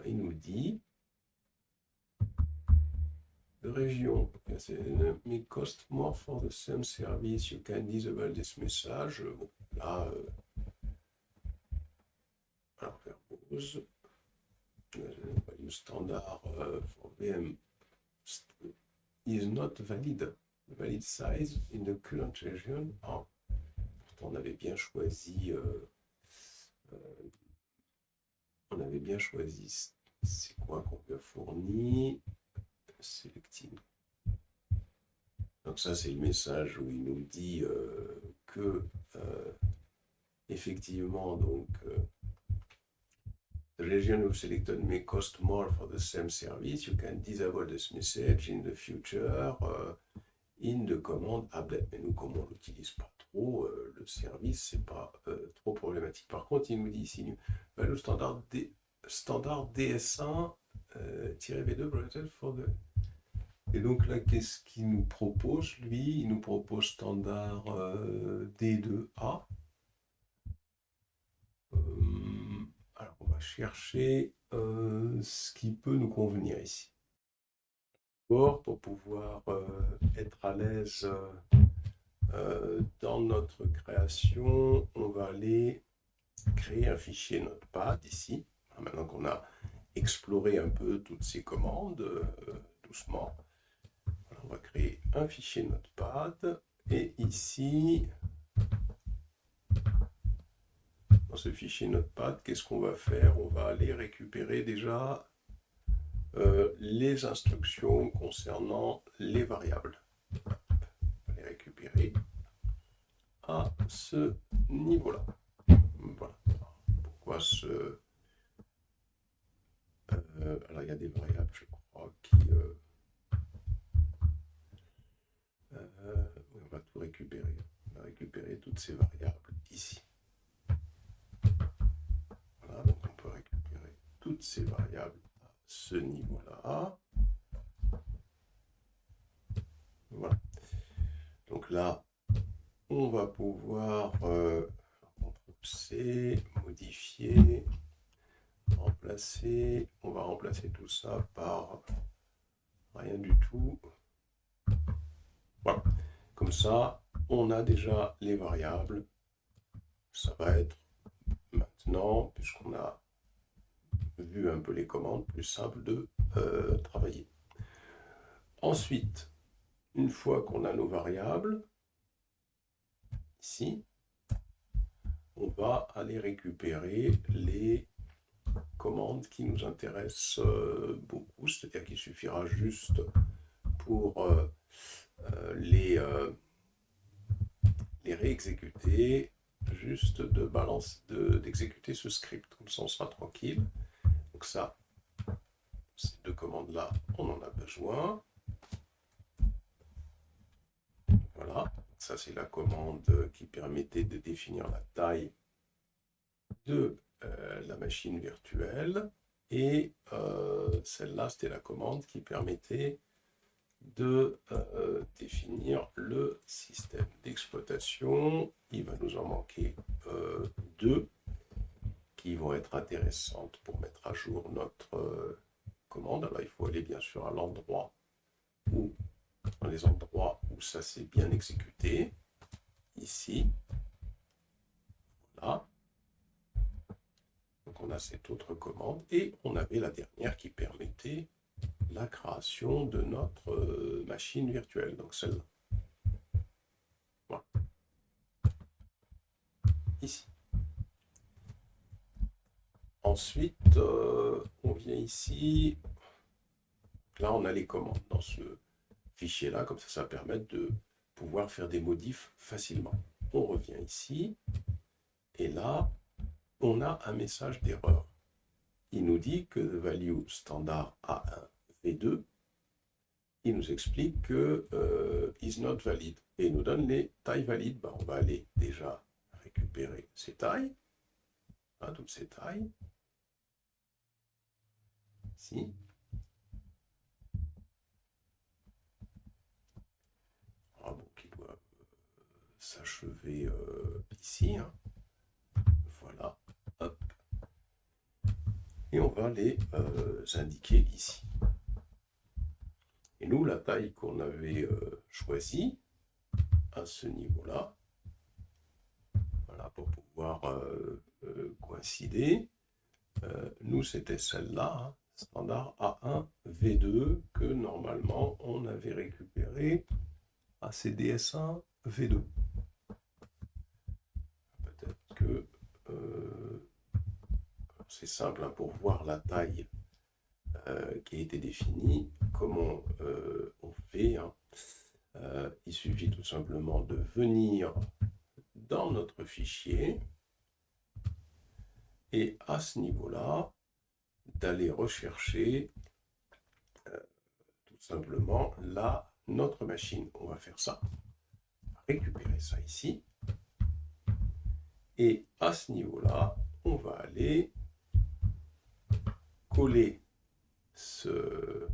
Il nous dit... The region may cost more for the same service. You can disable this message. Bon, là, alors verbose. value standard for VM is not valid. The valid size in the current region. Pourtant, on avait bien choisi. C'est quoi qu'on lui a fourni. Selecting. Donc ça, c'est le message où il nous dit que effectivement, donc the region you've selected may cost more for the same service. You can disable this message in the future in the command update. Mais nous, comme on l'utilise pas trop, le service, c'est pas trop problématique. Par contre, il nous dit ici, value standard DS1 -V2 protected for the... Et donc là, qu'est-ce qu'il nous propose, lui? Il nous propose standard D2A. Alors, on va chercher ce qui peut nous convenir ici. Pour pouvoir être à l'aise dans notre création, on va aller créer un fichier Notepad ici. Maintenant qu'on a exploré un peu toutes ces commandes, doucement, on va créer un fichier Notepad. Et ici, dans ce fichier Notepad, qu'est-ce qu'on va faire? On va aller récupérer déjà les instructions concernant les variables. On va les récupérer à ce niveau-là. Voilà. Pourquoi ce... alors, il y a des variables, je crois, qui... on va tout récupérer. On va récupérer toutes ces variables ici. Voilà, donc on peut récupérer toutes ces variables à ce niveau-là. Voilà. Donc là, on va pouvoir CTRL-C, modifier, remplacer. On va remplacer tout ça par rien du tout. Voilà. Comme ça, on a déjà les variables. Ça va être maintenant, puisqu'on a vu un peu les commandes, plus simple de travailler. Ensuite, une fois qu'on a nos variables, ici, on va aller récupérer les commandes qui nous intéressent beaucoup, c'est-à-dire qu'il suffira juste pour les réexécuter, juste d'exécuter ce script, comme ça on sera tranquille. Donc ça, ces deux commandes-là, on en a besoin. Voilà, ça c'est la commande qui permettait de définir la taille de la machine virtuelle. Et celle-là, c'était la commande qui permettait de définir le système d'exploitation. Il va nous en manquer deux qui vont être intéressantes pour mettre à jour notre commande. Alors il faut aller bien sûr à l'endroit où, dans les endroits où ça s'est bien exécuté, ici, voilà. Donc on a cette autre commande et on avait la dernière qui permettait la création de notre machine virtuelle, donc celle-là. Voilà. Ici. Ensuite, on vient ici. Là, on a les commandes dans ce fichier-là, comme ça permet de pouvoir faire des modifs facilement. On revient ici, et là, on a un message d'erreur. Il nous dit que the value standard A1 V2, il nous explique que is not valid, et il nous donne les tailles valides. Ben, on va aller déjà récupérer ces tailles, hein, toutes ces tailles, ici. Ah bon, qui doit s'achever ici, hein. Voilà, hop. Et on va les indiquer ici. Et nous, la taille qu'on avait choisie à ce niveau-là, voilà, pour pouvoir coïncider, nous, c'était celle-là, hein, standard A1 V2 que normalement on avait récupéré à CDS1 V2. Peut-être que c'est simple hein, pour voir la taille qui a été définie, comment on fait. Hein. Il suffit tout simplement de venir dans notre fichier et à ce niveau-là, d'aller rechercher tout simplement notre machine. On va faire ça. On va récupérer ça ici. Et à ce niveau-là, on va aller coller ce...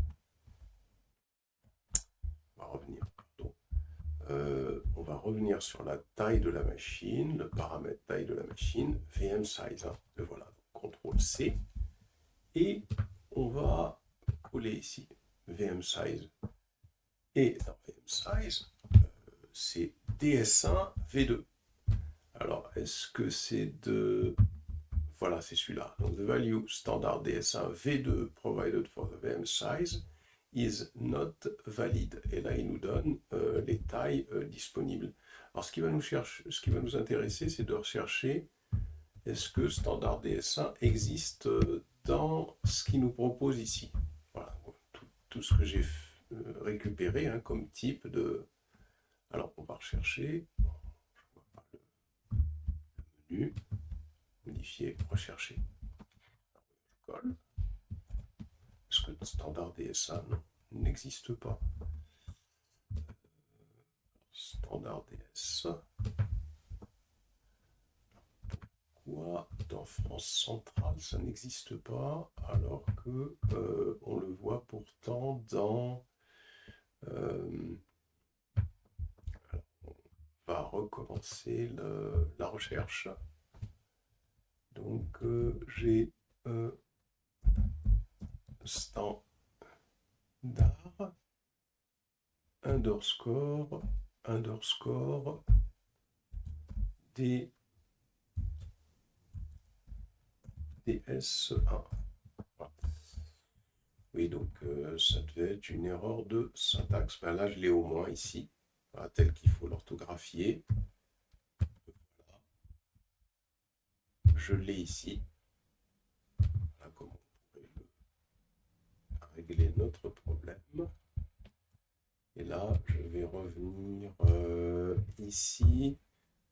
On va revenir sur la taille de la machine, le paramètre taille de la machine, VM size. Hein. Le voilà, CTRL C. Et on va coller ici VM size. Et dans VM size, c'est DS1 V2. Alors, est-ce que c'est de... Voilà, c'est celui-là. Donc, the value standard DS1 V2 provided for the VM size is not valid. Et là, il nous donne les tailles disponibles. Alors, ce qui va nous intéresser, c'est de rechercher est-ce que standard DS1 existe dans ce qu'il nous propose ici. Voilà, tout ce que j'ai récupéré hein, comme type de... Alors, on va rechercher le menu, modifier, rechercher. Je colle. Est-ce que standard DSA n'existe pas? Standard DS. Pourquoi dans France centrale ça n'existe pas alors que on le voit pourtant dans... Alors, on va recommencer la recherche. Donc j'ai standard underscore DS1. Oui, donc ça devait être une erreur de syntaxe. Ben là, je l'ai au moins ici, voilà, tel qu'il faut l'orthographier. Voilà. Je l'ai ici. Voilà comment on pourrait régler notre problème. Et là, je vais revenir ici.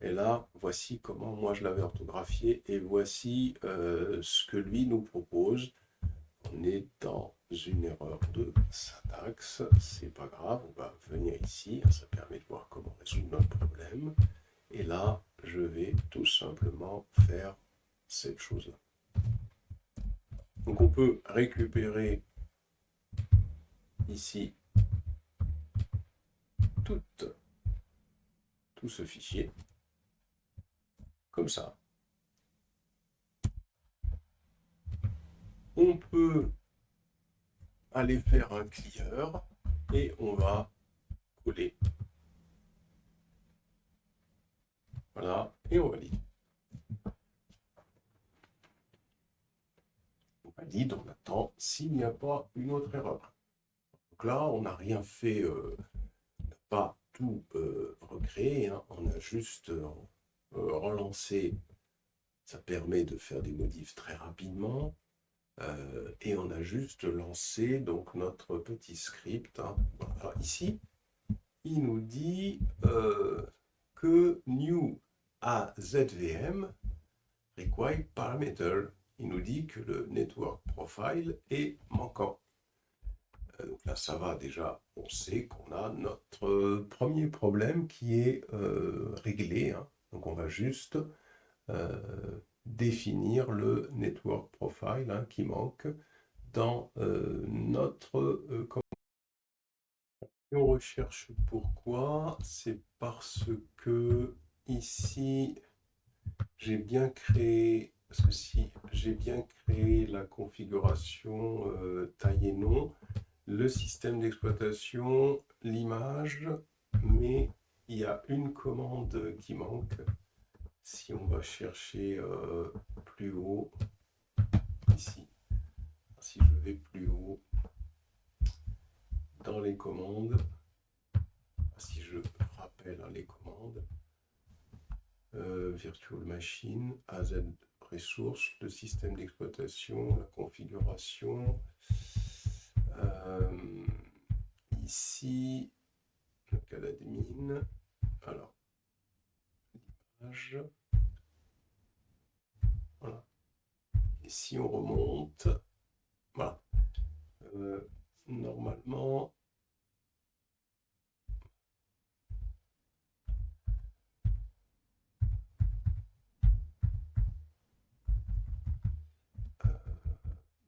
Et là, voici comment moi je l'avais orthographié. Et voici ce que lui nous propose. On est dans une erreur de syntaxe. C'est pas grave, on va venir ici. Ça permet de voir comment résoudre notre problème. Et là, je vais tout simplement faire cette chose-là. Donc on peut récupérer ici tout ce fichier comme ça. On peut aller faire un clear et on va coller. Voilà, et on valide. On valide, on attend s'il n'y a pas une autre erreur. Donc là, on n'a rien fait, on n'a pas tout recréé, hein. On a juste relancé. Ça permet de faire des modifs très rapidement. Et on a juste lancé donc notre petit script. Hein. Alors ici, il nous dit que new AZVM require parameter. Il nous dit que le network profile est manquant. Donc là, ça va déjà. On sait qu'on a notre premier problème qui est réglé. Hein. Donc on va juste définir le network profile hein, qui manque dans notre et on recherche pourquoi. C'est parce que ici j'ai bien créé, parce que si j'ai bien créé la configuration taille et nom, le système d'exploitation, l'image, mais il y a une commande qui manque. Si on va chercher plus haut, ici, si je vais plus haut dans les commandes, si je rappelle les commandes, Virtual Machine, AZ ressources, le système d'exploitation, la configuration. Ici, le cas d'admin. Alors, l'image. Voilà. Et si on remonte, voilà. Normalement,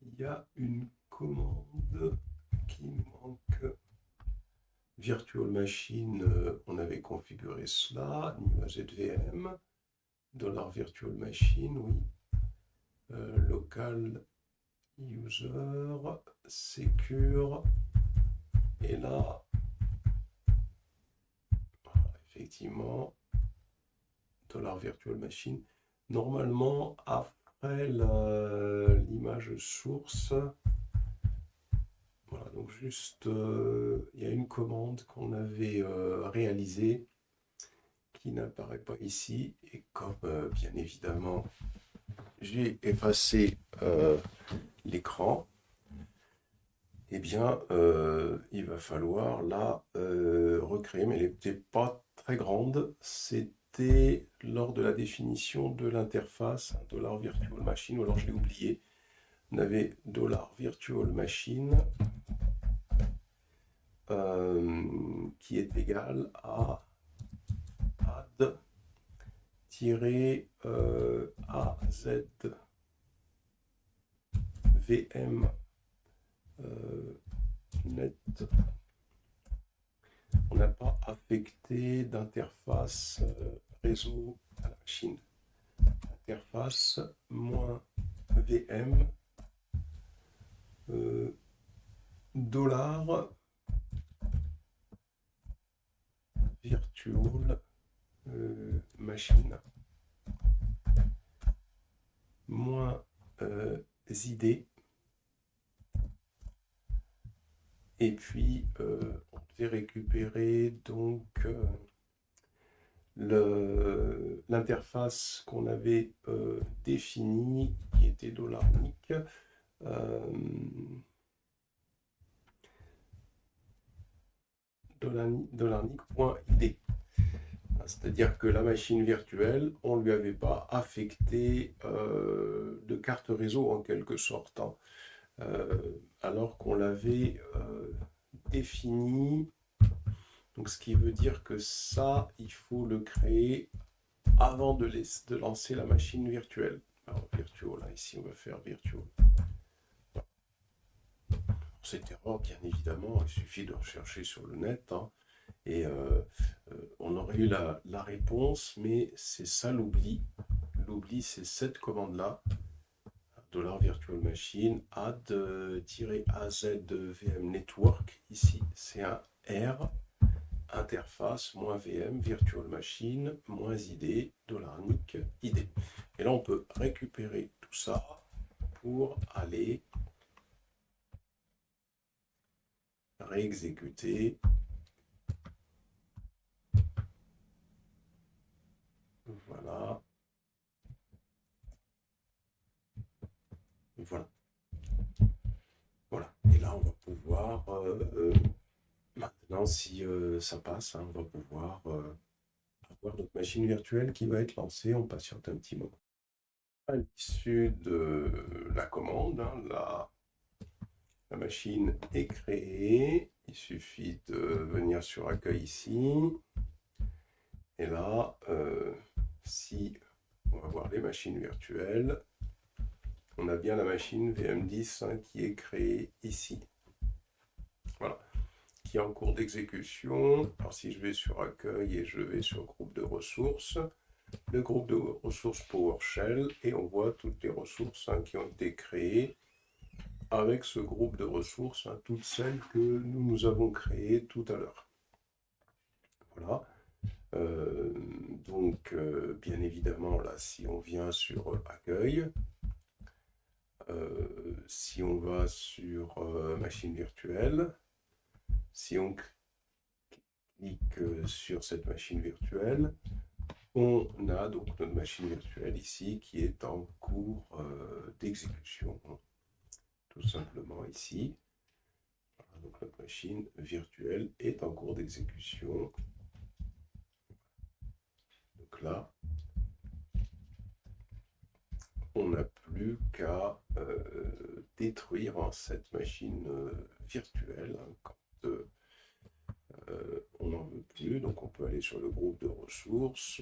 il y a une commande qui manque. Virtual Machine, on avait configuré cela, new AZVM, $virtual machine, oui. Local user, secure, et là, effectivement, $virtual machine. Normalement, après l'image source, voilà, donc juste, il y a une commande qu'on avait réalisée qui n'apparaît pas ici, et comme bien évidemment j'ai effacé l'écran, eh bien il va falloir la recréer, mais elle n'était pas très grande. C'était lors de la définition de l'interface $virtual machine, ou alors je l'ai oublié. On avait $virtual machine qui est égal à add-azvm net. On n'a pas affecté d'interface réseau à la machine. Interface -vm $virtual machine -id. Et puis on devait récupérer donc l'interface qu'on avait définie, qui était $nic. $nic.id. C'est-à-dire que la machine virtuelle, on ne lui avait pas affecté de carte réseau en quelque sorte, hein, alors qu'on l'avait défini. Donc ce qui veut dire que ça, il faut le créer avant de lancer la machine virtuelle. Alors virtual, là, ici on va faire virtual. Pour cette erreur, bien évidemment, il suffit de rechercher sur le net, hein, et on aurait eu la réponse, mais c'est ça l'oubli. L'oubli, c'est cette commande-là, $virtual machine add-azvm network. Ici, c'est un R, interface -vm virtual machine -id $nic id. Et là, on peut récupérer tout ça pour aller réexécuter. Voilà. Voilà. Voilà. Et là, on va pouvoir, maintenant, si ça passe, hein, on va pouvoir avoir notre machine virtuelle qui va être lancée. On patiente un petit moment. À l'issue de la commande, hein, la machine est créée. Il suffit de venir sur accueil ici. Et là, si on va voir les machines virtuelles, on a bien la machine VM10 hein, qui est créée ici. Voilà. Qui est en cours d'exécution. Alors si je vais sur accueil et je vais sur groupe de ressources, le groupe de ressources PowerShell, et on voit toutes les ressources hein, qui ont été créées avec ce groupe de ressources, hein, toutes celles que nous avons créées tout à l'heure. Voilà. Donc, bien évidemment, là, si on vient sur accueil, si on va sur machine virtuelle, si on clique sur cette machine virtuelle, on a donc notre machine virtuelle ici qui est en cours d'exécution, tout simplement ici. Voilà, donc notre machine virtuelle est en cours d'exécution. Donc là, on n'a plus qu'à détruire cette machine virtuelle quand on n'en veut plus. Donc on peut aller sur le groupe de ressources,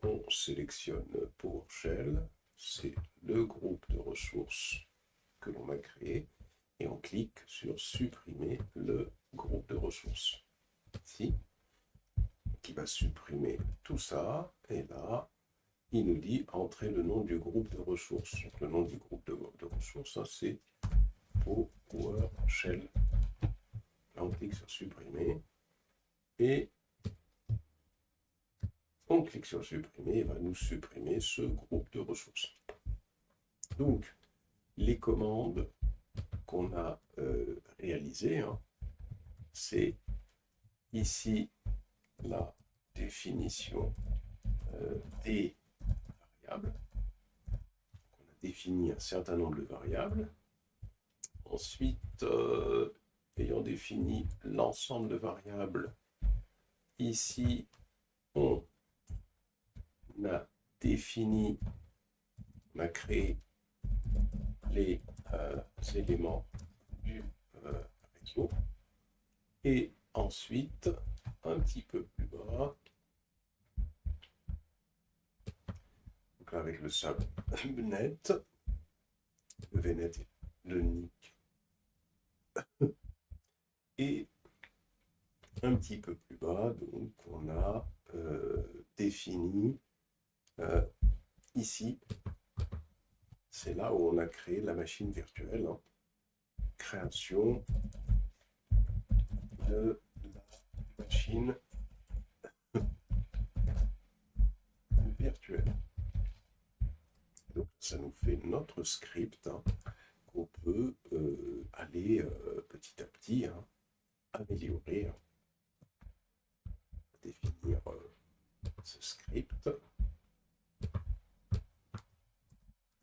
on sélectionne PowerShell, c'est le groupe de ressources que l'on a créé, et on clique sur supprimer le groupe de ressources ici, qui va supprimer tout ça, et là il nous dit entrer le nom du groupe de ressources. Donc, le nom du groupe de ressources, hein, c'est PowerShell. Là, on clique sur supprimer et on clique sur supprimer, il va nous supprimer ce groupe de ressources. Donc, les commandes qu'on a réalisées, hein, c'est ici la définition des variables. On a défini un certain nombre de variables. Ensuite, ayant défini l'ensemble de variables, ici, on a défini, on a créé les éléments du réseau. Et ensuite, un petit peu plus bas, donc là, avec le subnet, le VNet et le NIC, et un petit peu plus bas, donc on a défini ici, c'est là où on a créé la machine virtuelle, hein, création de la machine virtuelle. Donc ça nous fait notre script, hein, qu'on peut aller petit à petit, hein, améliorer, hein, définir ce script.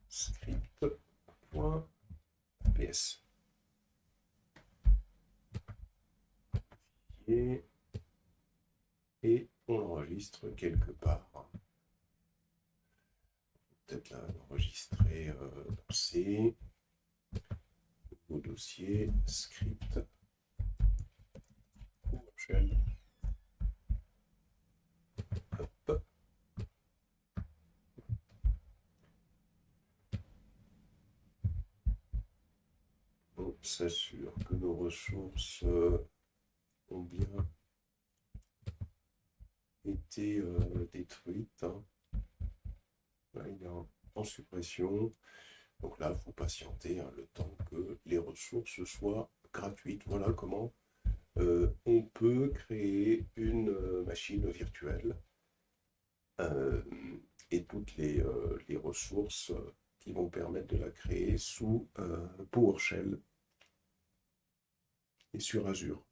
Script.ps. Et on l'enregistre quelque part. Peut-être l'enregistrer dans C, au dossier script PowerShell. Hop. On s'assure que nos ressources ont bien été détruites, hein. Là, il est en suppression. Donc là, il faut patienter, hein, le temps que les ressources soient gratuites. Voilà comment on peut créer une machine virtuelle et toutes les ressources qui vont permettre de la créer sous PowerShell et sur Azure.